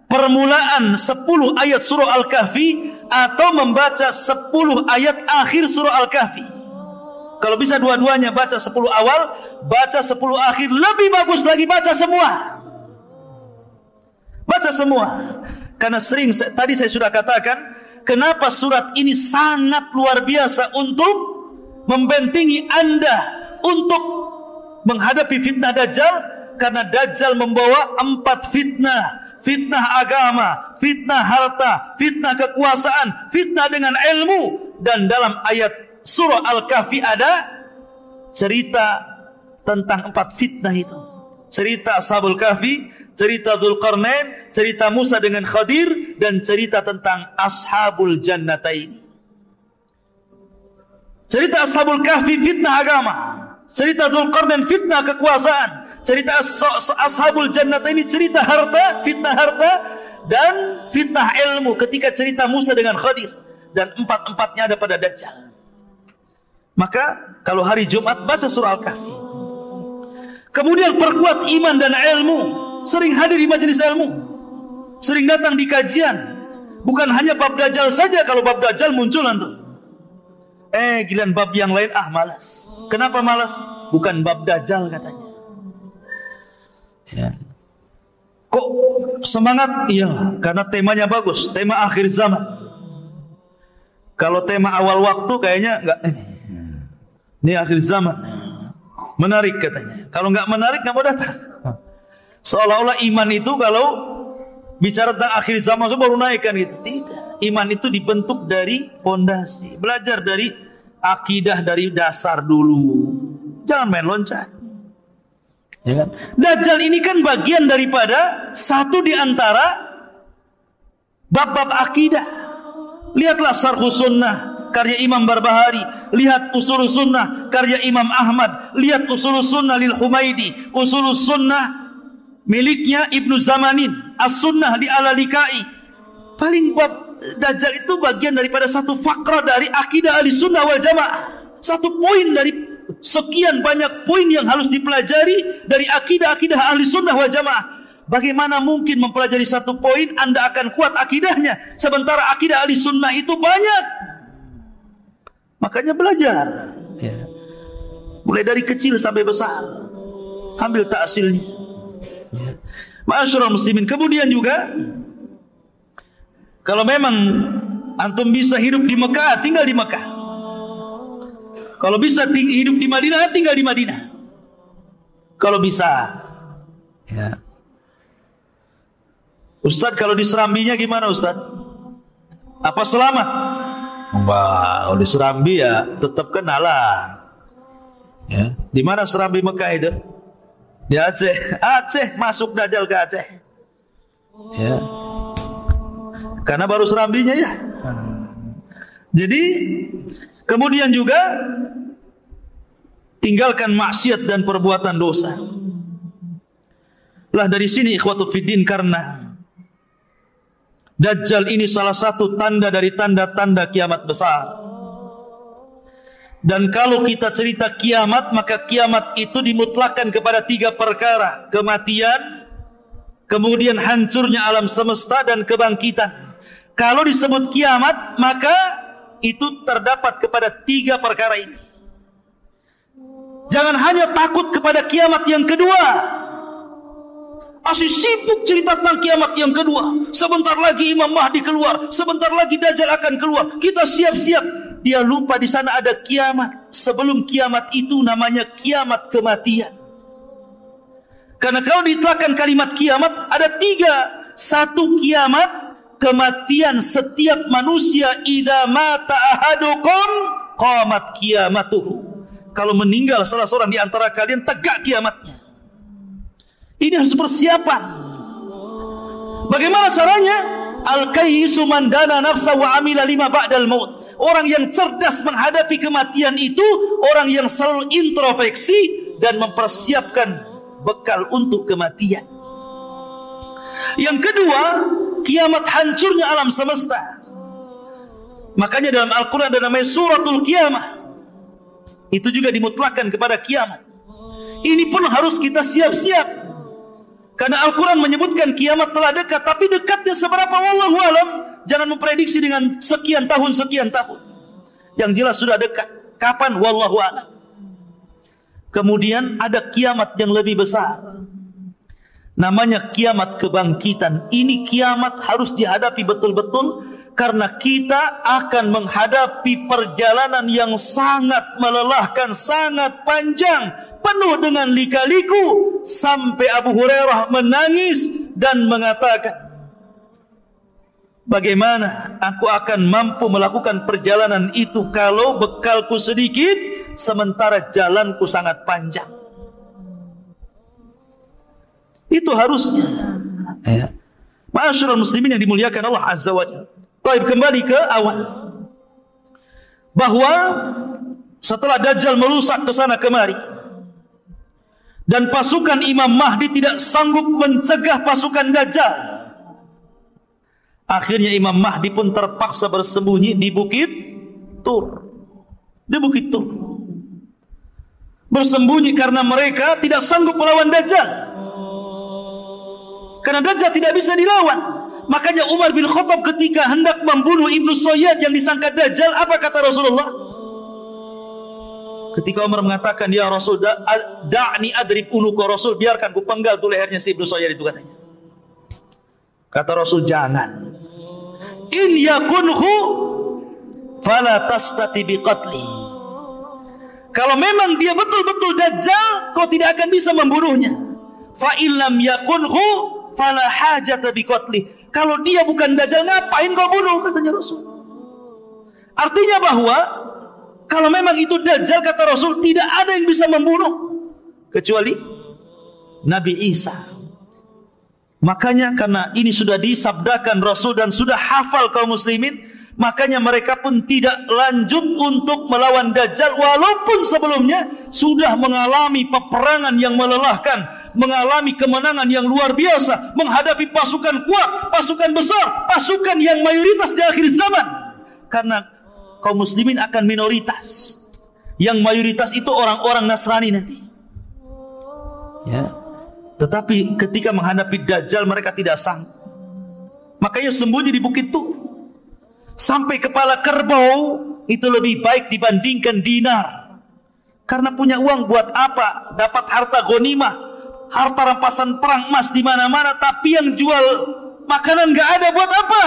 permulaan 10 ayat surah Al-Kahfi atau membaca 10 ayat akhir surah Al-Kahfi. Kalau bisa dua-duanya, baca 10 awal, baca 10 akhir, lebih bagus lagi baca semua. Baca semua. Karena tadi saya sudah katakan, kenapa surat ini sangat luar biasa untuk membentengi Anda untuk menghadapi fitnah Dajjal. Karena Dajjal membawa 4 fitnah. Fitnah agama, fitnah harta, fitnah kekuasaan, fitnah dengan ilmu. Dan dalam ayat surah Al-Kahfi ada cerita tentang 4 fitnah itu. Cerita Ashabul Kahfi, cerita Dzulqarnain, cerita Musa dengan Khadir, dan cerita tentang Ashabul Jannataini. Cerita Ashabul Kahfi fitnah agama, cerita Dzulqarnain fitnah kekuasaan, cerita Ashabul Jannataini cerita harta, fitnah harta, dan fitnah ilmu ketika cerita Musa dengan Khadir. Dan 4-empatnya ada pada Dajjal. Maka kalau hari Jumat baca surah Al-Kahfi. Kemudian perkuat iman dan ilmu. Sering hadir di majelis ilmu. Sering datang di kajian. Bukan hanya bab Dajjal saja. Kalau bab Dajjal muncul antum. Giliran bab yang lain malas. Kenapa malas? Bukan bab Dajjal katanya. Ya. Kok semangat? Iya, karena temanya bagus. Tema akhir zaman. Kalau tema awal waktu kayaknya enggak. Ini akhir zaman. Menarik katanya. Kalau enggak menarik enggak mau datang. Seolah-olah iman itu kalau bicara tentang akhir zaman itu baru naik kan gitu. Tidak. Iman itu dibentuk dari pondasi. Belajar dari akidah dari dasar dulu. Jangan main loncat. Ya kan? Dajjal ini kan bagian daripada satu di antara bab-bab akidah. Lihatlah Syarhus Sunnah karya Imam Barbahari, lihat Ushulus Sunnah karya Imam Ahmad, lihat Ushulus Sunnah lil Humaidi, Ushulus Sunnah miliknya Ibnu Zamanin, As-Sunnah li Al-Lalikai. Paling bab Dajjal itu bagian daripada satu fakrah dari akidah Ahlussunnah wal Jamaah. Satu poin dari sekian banyak poin yang harus dipelajari dari akidah-akidah Ahlussunnah wal Jamaah. Bagaimana mungkin mempelajari satu poin Anda akan kuat akidahnya, sementara akidah Ahlussunnah itu banyak. Makanya belajar. Ya. Mulai dari kecil sampai besar. Ambil taksilnya. Ya. Ma'asyiral muslimin. Kemudian juga kalau memang antum bisa hidup di Mekah, tinggal di Mekah. Kalau bisa hidup di Madinah, tinggal di Madinah. Kalau bisa. Ya. Ustaz, kalau di Serambinya gimana Ustaz? Apa selamat? Wah, kalau di Serambi ya tetap kenalah. Ya. Di mana Serambi Mekah itu? Di Aceh. Aceh, masuk Dajjal ke Aceh. Ya. Karena baru Serambinya ya. Jadi kemudian juga tinggalkan maksiat dan perbuatan dosa. Lah dari sini ikhwatu fiddin, karena Dajjal ini salah satu tanda dari tanda-tanda kiamat besar. Dan kalau kita cerita kiamat, maka kiamat itu dimutlakan kepada 3 perkara. Kematian, kemudian hancurnya alam semesta, dan kebangkitan. Kalau disebut kiamat, maka itu terdapat kepada 3 perkara ini. Jangan hanya takut kepada kiamat yang kedua. Asyik sibuk cerita tentang kiamat yang kedua. Sebentar lagi Imam Mahdi keluar, sebentar lagi Dajjal akan keluar. Kita siap-siap. Dia lupa di sana ada kiamat. Sebelum kiamat itu namanya kiamat kematian. Karena kalau diitlakan kalimat kiamat ada 3. Satu, kiamat kematian setiap manusia. Idza mata ahadukum qamat qiyamatuhu. kalau meninggal salah seorang di antara kalian, tegak kiamatnya. Ini harus persiapan. Bagaimana caranya? Al-kayyisu man dana nafsa wa amila lima ba'dal maut. Orang yang cerdas menghadapi kematian itu orang yang selalu introspeksi dan mempersiapkan bekal untuk kematian. Yang kedua, kiamat hancurnya alam semesta. Makanya dalam Al-Quran ada namanya suratul kiamah. Itu juga dimutlakkan kepada kiamat. Ini pun harus kita siap-siap. Karena Al-Quran menyebutkan kiamat telah dekat, tapi dekatnya seberapa wallahu alam. Jangan memprediksi dengan sekian tahun. Yang jelas sudah dekat. Kapan? Wallahu alam. Kemudian ada kiamat yang lebih besar. Namanya kiamat kebangkitan. Ini kiamat harus dihadapi betul-betul, karena kita akan menghadapi perjalanan yang sangat melelahkan, sangat panjang, penuh dengan lika-liku. Sampai Abu Hurairah menangis dan mengatakan, bagaimana aku akan mampu melakukan perjalanan itu kalau bekalku sedikit, sementara jalanku sangat panjang. Itu harusnya. Ma'asyiral muslimin yang dimuliakan Allah Azza wa Jalla. Baik, kembali ke awal. Bahwa setelah Dajjal merusak ke sana kemari, dan pasukan Imam Mahdi tidak sanggup mencegah pasukan Dajjal, akhirnya Imam Mahdi pun terpaksa bersembunyi di Bukit Tur. Di Bukit Tur. Bersembunyi karena mereka tidak sanggup melawan Dajjal. Karena Dajjal tidak bisa dilawan. Makanya Umar bin Khattab ketika hendak membunuh Ibnu Sayyad yang disangka Dajjal, apa kata Rasulullah? Ketika Umar mengatakan, ya Rasul, da'ni adrib unuka, Rasul, biarkan ku penggal tu lehernya si Ibnu Sayyad itu, katanya. Kata Rasul, jangan. In yakunhu fala tastati biqatli. Kalau memang dia betul-betul Dajjal, kau tidak akan bisa membunuhnya. Fa illam yakunhu fala hajata biqatli. Kalau dia bukan Dajjal, ngapain kau bunuh, katanya Rasul. Artinya bahwa kalau memang itu Dajjal, kata Rasul, tidak ada yang bisa membunuh kecuali Nabi Isa. Makanya karena ini sudah disabdakan Rasul dan sudah hafal kaum muslimin, makanya mereka pun tidak lanjut untuk melawan Dajjal, walaupun sebelumnya sudah mengalami peperangan yang melelahkan, mengalami kemenangan yang luar biasa, menghadapi pasukan kuat, pasukan besar, pasukan yang mayoritas di akhir zaman. Karena kaum muslimin akan minoritas, yang mayoritas itu orang-orang Nasrani nanti. Ya. Tetapi ketika menghadapi Dajjal mereka tidak sanggup. Makanya sembunyi di Bukit Tur. Sampai kepala kerbau itu lebih baik dibandingkan dinar. Karena punya uang buat apa? Dapat harta ghanimah, harta rampasan perang, emas di mana-mana, tapi yang jual makanan nggak ada, buat apa?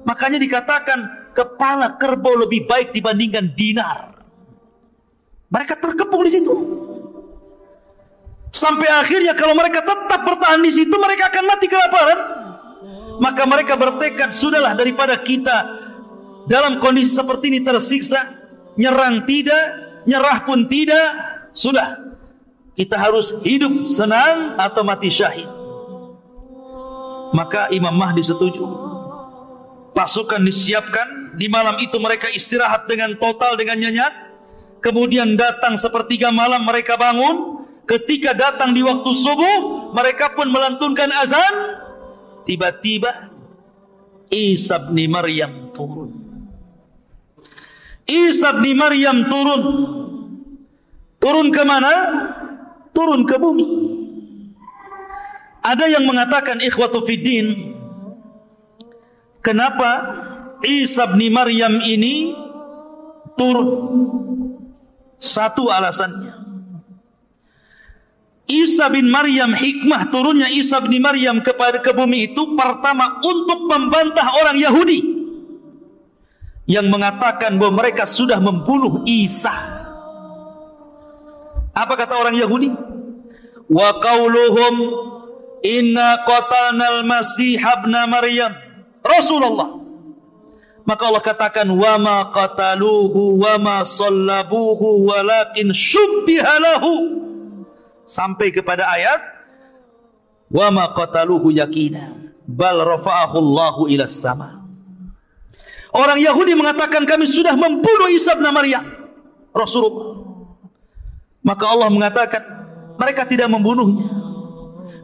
Makanya dikatakan kepala kerbau lebih baik dibandingkan dinar. Mereka terkepung di situ. Sampai akhirnya kalau mereka tetap bertahan di situ, mereka akan mati kelaparan. Maka mereka bertekad, sudahlah, daripada kita dalam kondisi seperti ini tersiksa, nyerang tidak, nyerah pun tidak, sudah, kita harus hidup senang atau mati syahid. Maka Imam Mahdi setuju. Pasukan disiapkan. Di malam itu mereka istirahat dengan total, dengan nyenyak. Kemudian datang sepertiga malam mereka bangun. Ketika datang di waktu subuh, mereka pun melantunkan azan. Tiba-tiba Isa bin Maryam turun. Isa bin Maryam turun. Turun ke mana? Turun ke bumi. Ada yang mengatakan, ikhwatu fiddin, kenapa Isa bin Maryam ini turun? Satu alasannya, Isa bin Maryam, hikmah turunnya Isa bin Maryam ke bumi itu, pertama untuk membantah orang Yahudi yang mengatakan bahwa mereka sudah membunuh Isa. Apa kata orang Yahudi? Wa qauluhum inna qatalnal masih ibna Maryam Rasulullah. Maka Allah katakan wa ma qataluhu wa ma sallabuhu walakin syubbiha lahu, sampai kepada ayat wa ma qataluhu yakina bal rafa'ahu Allahu ila sama. Orang Yahudi mengatakan kami sudah membunuh Isa bin Maryam, Rasulullah. Maka Allah mengatakan mereka tidak membunuhnya,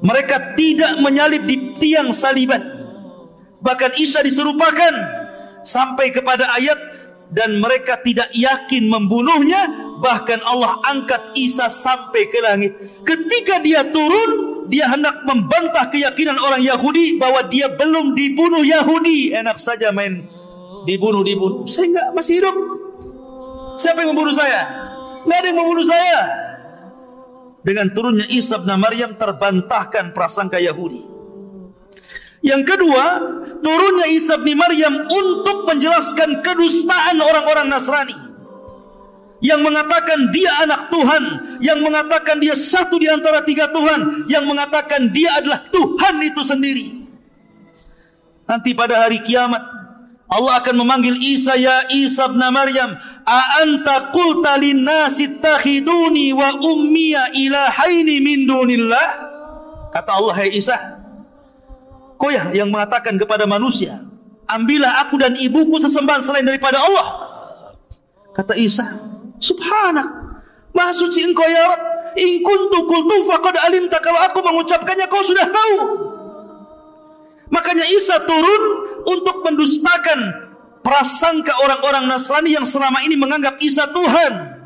mereka tidak menyalib di tiang saliban. Bahkan Isa diserupakan sampai kepada ayat dan mereka tidak yakin membunuhnya. Bahkan Allah angkat Isa sampai ke langit. Ketika dia turun, dia hendak membantah keyakinan orang Yahudi bahwa dia belum dibunuh Yahudi. Enak saja main dibunuh. Saya enggak, masih hidup. Siapa yang membunuh saya? Enggak ada yang membunuh saya. Dengan turunnya Isa bin Maryam terbantahkan prasangka Yahudi. Yang kedua, turunnya Isa bin Maryam untuk menjelaskan kedustaan orang-orang Nasrani yang mengatakan dia anak Tuhan, yang mengatakan dia satu di antara tiga Tuhan, yang mengatakan dia adalah Tuhan itu sendiri. Nanti pada hari kiamat Allah akan memanggil Isa, ya Isa bin Maryam, a anta qulta linnasi ittakhiduni wa ummiya ilahaini min dunillah. Kata Allah, hai Isa, kau yang mengatakan kepada manusia, ambillah aku dan ibuku sesembahan selain daripada Allah. Kata Isa, subhanak, maha suci engkau ya Rabb, in kuntu qultu faqad alimta, kalau aku mengucapkannya kau sudah tahu. Makanya Isa turun untuk mendustakan prasangka orang-orang Nasrani yang selama ini menganggap Isa Tuhan.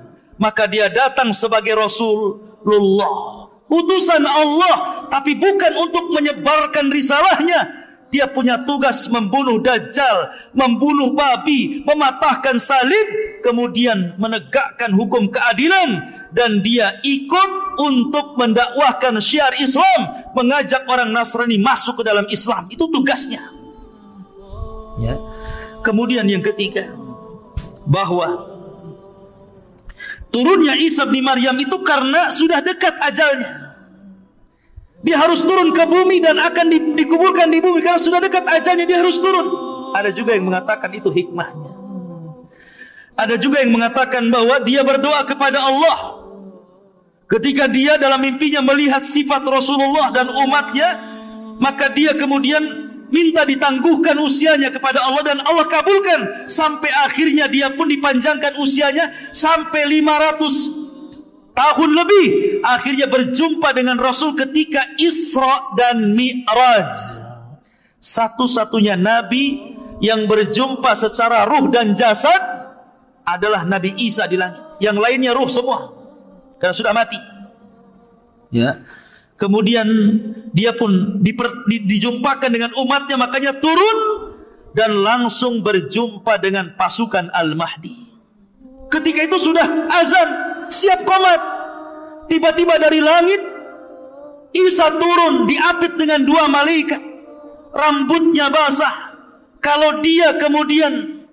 Maka dia datang sebagai Rasulullah, utusan Allah, tapi bukan untuk menyebarkan risalahnya. Dia punya tugas membunuh Dajjal, membunuh babi, mematahkan salib, kemudian menegakkan hukum keadilan. Dan dia ikut untuk mendakwahkan syiar Islam, mengajak orang Nasrani masuk ke dalam Islam. Itu tugasnya. Ya. Kemudian yang ketiga, bahwa turunnya Isa bin Maryam itu karena sudah dekat ajalnya. Dia harus turun ke bumi dan akan dikuburkan di bumi karena sudah dekat ajalnya, dia harus turun. Ada juga yang mengatakan itu hikmahnya. Ada juga yang mengatakan bahwa dia berdoa kepada Allah ketika dia dalam mimpinya melihat sifat Rasulullah dan umatnya, maka dia kemudian minta ditangguhkan usianya kepada Allah dan Allah kabulkan. Sampai akhirnya dia pun dipanjangkan usianya sampai 500 tahun lebih. Akhirnya berjumpa dengan Rasul ketika Isra dan Mi'raj. Satu-satunya Nabi yang berjumpa secara ruh dan jasad adalah Nabi Isa di langit. Yang lainnya ruh semua, karena sudah mati. Ya. Kemudian dia pun dijumpakan dengan umatnya, makanya turun dan langsung berjumpa dengan pasukan Al-Mahdi. Ketika itu sudah azan, siap qomat. Tiba-tiba dari langit Isa turun diapit dengan 2 malaikat. Rambutnya basah. Kalau dia kemudian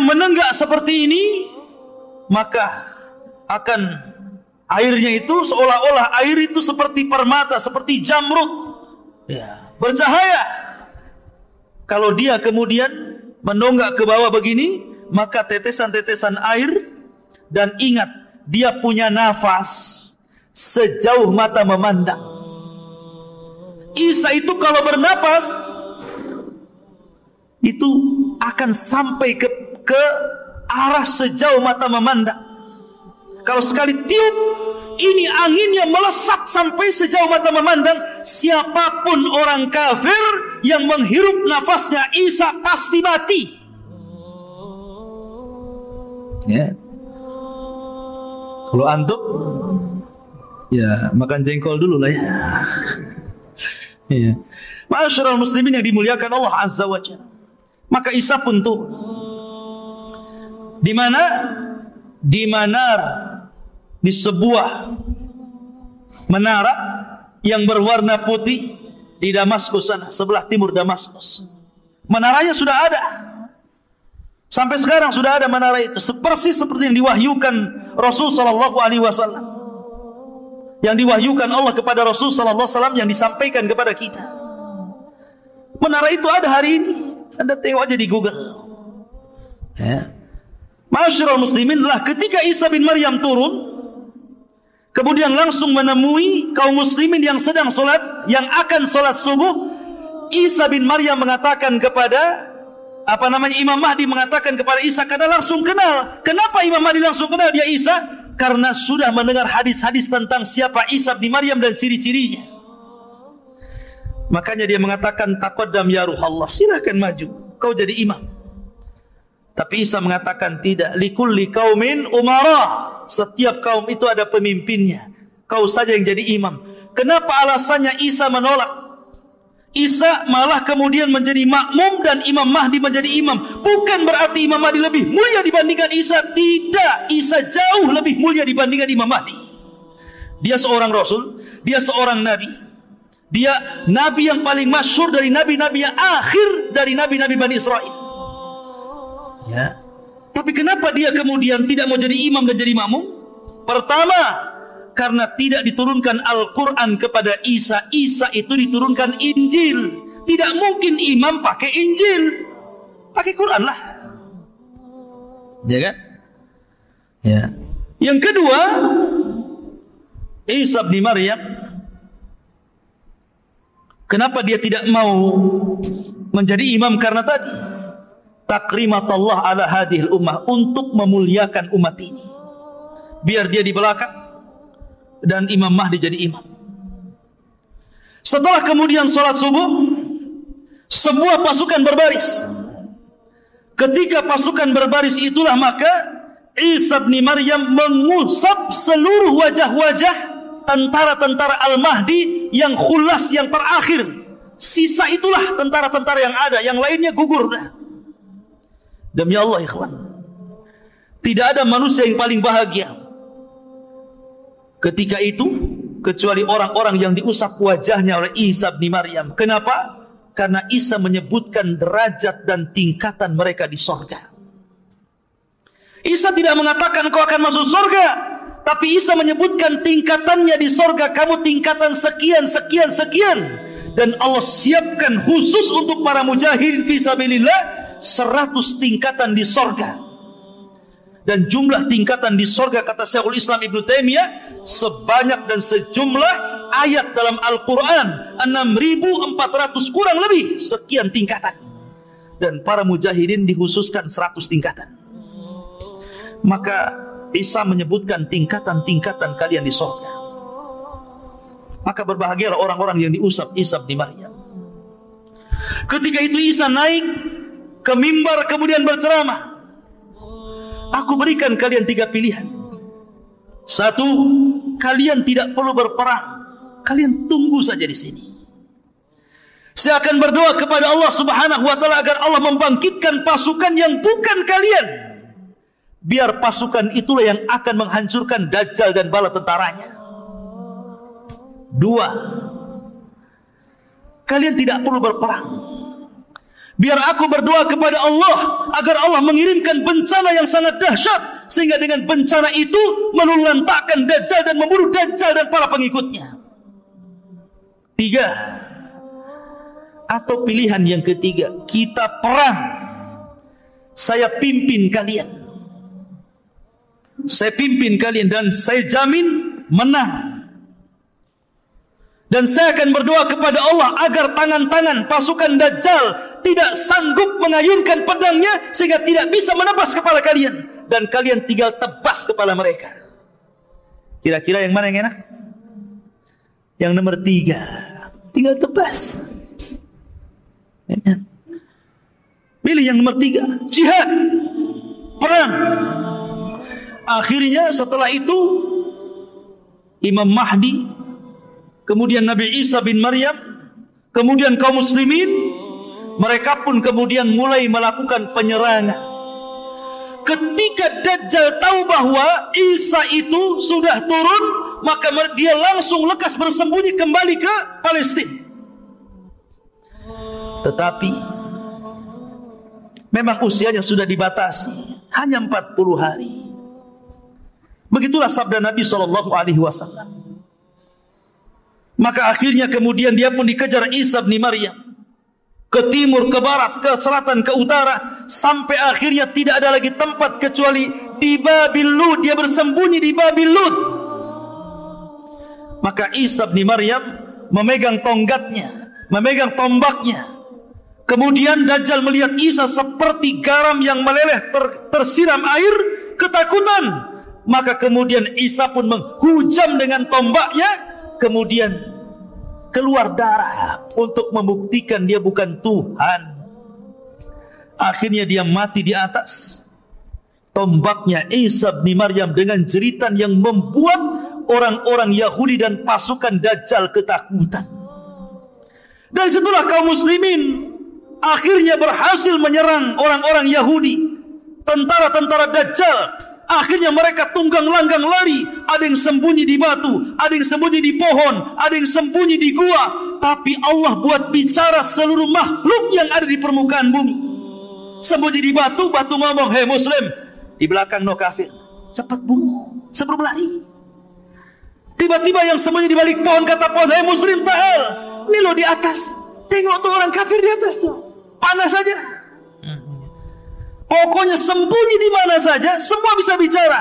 menenggak seperti ini, maka akan airnya itu seolah-olah air itu seperti permata, seperti jamrud, ya, bercahaya. Kalau dia kemudian menonggak ke bawah begini, maka tetesan-tetesan air, dan ingat, dia punya nafas sejauh mata memandang. Isa itu kalau bernapas itu akan sampai ke arah sejauh mata memandang. Kalau sekali tiup, ini anginnya melesat sampai sejauh mata memandang. Siapapun orang kafir yang menghirup nafasnya Isa pasti mati. Ya. Kalau antum, ya makan jengkol dulu lah ya. Ya. Ma'asyiral muslimin yang dimuliakan Allah Azza wa Jalla. Maka Isa pun tuh di mana? Di menara, di sebuah menara yang berwarna putih di Damaskus sana, sebelah timur Damaskus. Menaranya sudah ada. Sampai sekarang sudah ada menara itu, persis seperti yang diwahyukan Rasul sallallahu alaihi wasallam. Yang diwahyukan Allah kepada Rasul sallallahu alaihi wasallam, yang disampaikan kepada kita. Menara itu ada hari ini. Anda tengok aja di Google. Ya. Ma'asyiral muslimin, lah ketika Isa bin Maryam turun, kemudian langsung menemui kaum muslimin yang sedang solat, yang akan solat subuh. Isa bin Maryam mengatakan kepada Imam Mahdi mengatakan kepada Isa, karena langsung kenal. Kenapa Imam Mahdi langsung kenal dia Isa? Karena sudah mendengar hadis-hadis tentang siapa Isa bin Maryam dan ciri-cirinya. Makanya dia mengatakan, taqaddam ya Ruhallah, silahkan maju, kau jadi imam. Tapi Isa mengatakan tidak, likulli qaumin umara, setiap kaum itu ada pemimpinnya, kau saja yang jadi imam. Kenapa alasannya Isa menolak? Isa malah kemudian menjadi makmum dan Imam Mahdi menjadi imam. Bukan berarti Imam Mahdi lebih mulia dibandingkan Isa. Tidak, Isa jauh lebih mulia dibandingkan Imam Mahdi. Dia seorang Rasul, dia seorang Nabi. Dia Nabi yang paling masyhur dari Nabi-Nabi yang akhir dari Nabi-Nabi Bani Israel. Ya. Tapi kenapa dia kemudian tidak mau jadi imam dan jadi makmum? Pertama, karena tidak diturunkan Al-Quran kepada Isa. Isa itu diturunkan Injil. Tidak mungkin imam pakai Injil, pakai Quran lah. Ya kan? Ya. Yang kedua, Isa bin Maryam, kenapa dia tidak mau menjadi imam? Karena tadi takrimatallah ala hadhil ummah, untuk memuliakan umat ini. Biar dia di belakang dan Imam Mahdi jadi imam. Setelah kemudian sholat subuh, semua pasukan berbaris. Ketika pasukan berbaris itulah maka Isa bin Maryam mengusap seluruh wajah-wajah tentara-tentara Al-Mahdi yang khulas, yang terakhir. Sisa itulah tentara-tentara yang ada, yang lainnya gugur dah. Demi Allah ikhwan, tidak ada manusia yang paling bahagia ketika itu kecuali orang-orang yang diusap wajahnya oleh Isa bin Maryam. Kenapa? Karena Isa menyebutkan derajat dan tingkatan mereka di sorga. Isa tidak mengatakan kau akan masuk sorga, tapi Isa menyebutkan tingkatannya di sorga. Kamu tingkatan sekian, sekian, sekian. Dan Allah siapkan khusus untuk para mujahidin fisabilillah 100 tingkatan di sorga. Dan jumlah tingkatan di sorga, kata Syekhul Islam Ibnu Taimiyah, sebanyak dan sejumlah ayat dalam Al-Quran, 6.400 kurang lebih sekian tingkatan. Dan para mujahidin dikhususkan 100 tingkatan. Maka Isa menyebutkan tingkatan-tingkatan kalian di sorga. Maka berbahagialah orang-orang yang diusap Isa bin Maryam. Ketika itu Isa naik ke mimbar kemudian berceramah. Aku berikan kalian 3 pilihan. 1, kalian tidak perlu berperang. Kalian tunggu saja di sini. Saya akan berdoa kepada Allah Subhanahu wa taala agar Allah membangkitkan pasukan yang bukan kalian. Biar pasukan itulah yang akan menghancurkan Dajjal dan bala tentaranya. 2, kalian tidak perlu berperang. Biar aku berdoa kepada Allah agar Allah mengirimkan bencana yang sangat dahsyat, sehingga dengan bencana itu meluluhlantakkan Dajjal dan membunuh Dajjal dan para pengikutnya. 3, atau pilihan yang ketiga, kita perang. Saya pimpin kalian. Saya pimpin kalian dan saya jamin menang. Dan saya akan berdoa kepada Allah agar tangan-tangan pasukan Dajjal tidak sanggup mengayunkan pedangnya sehingga tidak bisa menebas kepala kalian, dan kalian tinggal tebas kepala mereka. Kira-kira yang mana yang enak? Yang nomor 3, tinggal tebas. Pilih yang nomor 3, jihad, perang. Akhirnya setelah itu Imam Mahdi, kemudian Nabi Isa bin Maryam, kemudian kaum muslimin, mereka pun kemudian mulai melakukan penyerangan. Ketika Dajjal tahu bahwa Isa itu sudah turun, maka dia langsung lekas bersembunyi kembali ke Palestina. Tetapi memang usianya sudah dibatasi, hanya 40 hari. Begitulah sabda Nabi SAW. Maka akhirnya kemudian dia pun dikejar Isa bin Maryam. ke timur, ke barat, ke selatan, ke utara, sampai akhirnya tidak ada lagi tempat kecuali di Babil Lud. Dia bersembunyi di Babil Lud. Maka Isa bin Maryam memegang tonggatnya, memegang tombaknya. Kemudian Dajjal melihat Isa seperti garam yang meleleh tersiram air, ketakutan. Maka kemudian Isa pun menghujam dengan tombaknya, kemudian keluar darah untuk membuktikan dia bukan Tuhan. Akhirnya dia mati di atas tombaknya Isa bin Maryam dengan jeritan yang membuat orang-orang Yahudi dan pasukan Dajjal ketakutan. Dari situlah kaum muslimin akhirnya berhasil menyerang orang-orang Yahudi, tentara-tentara Dajjal. Akhirnya mereka tunggang langgang lari. Ada yang sembunyi di batu, ada yang sembunyi di pohon, ada yang sembunyi di gua. Tapi Allah buat bicara seluruh makhluk yang ada di permukaan bumi. Sembunyi di batu, batu ngomong, "Hei muslim, di belakang no kafir, cepat bunuh sebelum lari." Tiba-tiba yang sembunyi di balik pohon kata pohon, "Hei muslim, ta'al, ini lo di atas, tengok tuh orang kafir di atas tuh, panas saja." Pokoknya sembunyi di mana saja, semua bisa bicara.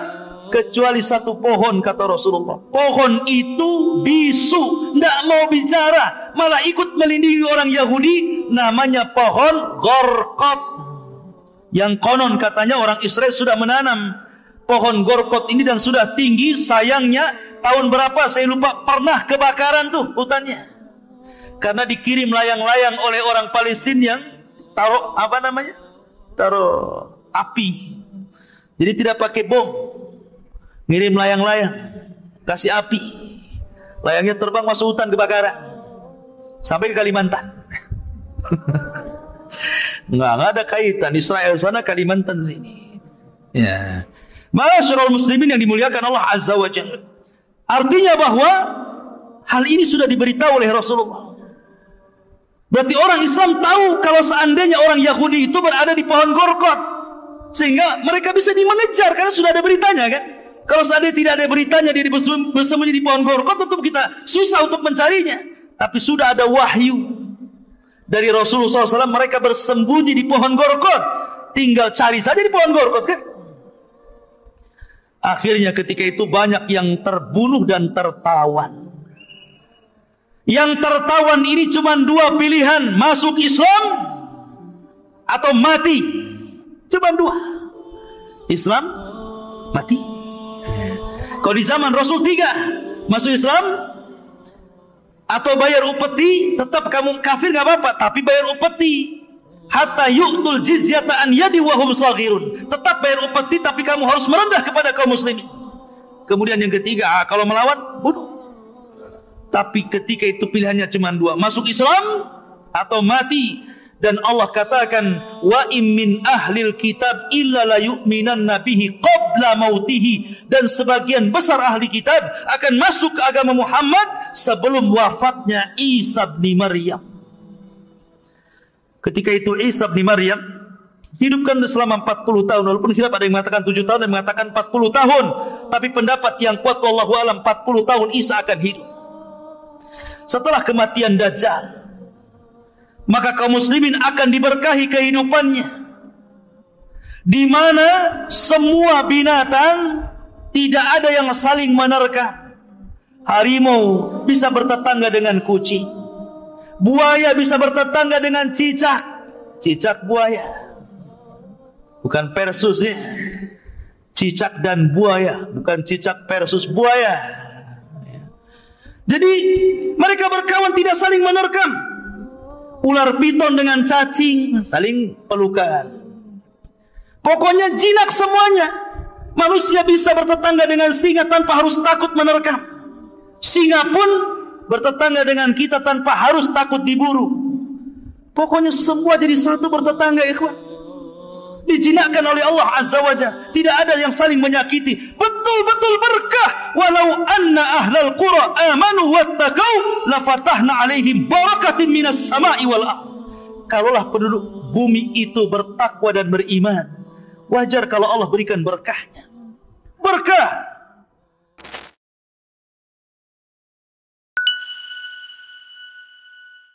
Kecuali satu pohon, kata Rasulullah. Pohon itu bisu, tidak mau bicara, malah ikut melindungi orang Yahudi. Namanya pohon Gorkot. Yang konon katanya orang Israel sudah menanam pohon Gorkot ini dan sudah tinggi. Sayangnya tahun berapa saya lupa, pernah kebakaran tuh hutannya. Karena dikirim layang-layang oleh orang Palestina yang taruh apa namanya? Taruh api. Jadi tidak pakai bom, ngirim layang-layang, kasih api, layangnya terbang masuk hutan kebakaran sampai ke Kalimantan. Nggak ada kaitan Israel sana Kalimantan sini. Ya, ma'asyiral muslimin yang dimuliakan Allah Azza wa Jalla. Artinya bahwa hal ini sudah diberitahu oleh Rasulullah. Berarti orang Islam tahu kalau seandainya orang Yahudi itu berada di pohon Gorkot, sehingga mereka bisa mengejar karena sudah ada beritanya kan. Kalau seandainya tidak ada beritanya dia bersembunyi di pohon Gorkot, tentu kita susah untuk mencarinya. Tapi sudah ada wahyu dari Rasulullah SAW, mereka bersembunyi di pohon Gorkot, tinggal cari saja di pohon Gorkot kan. Akhirnya ketika itu banyak yang terbunuh dan tertawan. Yang tertawan ini cuma dua pilihan, masuk Islam atau mati. Cuma dua, Islam, mati. Kalau di zaman Rasul 3, masuk Islam atau bayar upeti. Tetap kamu kafir gak apa-apa, tapi bayar upeti. Hatta yu'tul jizyata an yadi wa hum saghirun. Tetap bayar upeti, tapi kamu harus merendah kepada kaum muslimin. Kemudian yang ketiga, kalau melawan, bunuh. Tapi ketika itu pilihannya cuma dua, masuk Islam atau mati. Dan Allah katakan, wa im min ahlil kitab illa la yu'minanna bihi qabla mautihi. Dan sebagian besar ahli kitab akan masuk ke agama Muhammad sebelum wafatnya Isa bin Maryam. Ketika itu Isa bin Maryam hidupkan selama 40 tahun. Walaupun khilaf, ada yang mengatakan 7 tahun, ada yang mengatakan 40 tahun. Tapi pendapat yang kuat wallahu alam 40 tahun Isa akan hidup. Setelah kematian Dajjal, maka kaum muslimin akan diberkahi kehidupannya, di mana semua binatang tidak ada yang saling menerkam. Harimau bisa bertetangga dengan kucing, buaya bisa bertetangga dengan cicak, cicak buaya, bukan Persus ya, cicak dan buaya, bukan cicak versus buaya. Jadi mereka berkawan tidak saling menerkam. Ular piton dengan cacing saling pelukan. Pokoknya jinak semuanya. Manusia bisa bertetangga dengan singa tanpa harus takut menerkam. Singa pun bertetangga dengan kita tanpa harus takut diburu. Pokoknya semua jadi satu bertetangga, ikhwan. Dijinakkan oleh Allah Azza wa Jalla. Tidak ada yang saling menyakiti. Betul-betul berkah. Walau anna ahlal qura amanu wattaqau lafatahna alaihim barakatin minas sama'i wal ardh. Kalaulah penduduk bumi itu bertakwa dan beriman, wajar kalau Allah berikan berkahnya.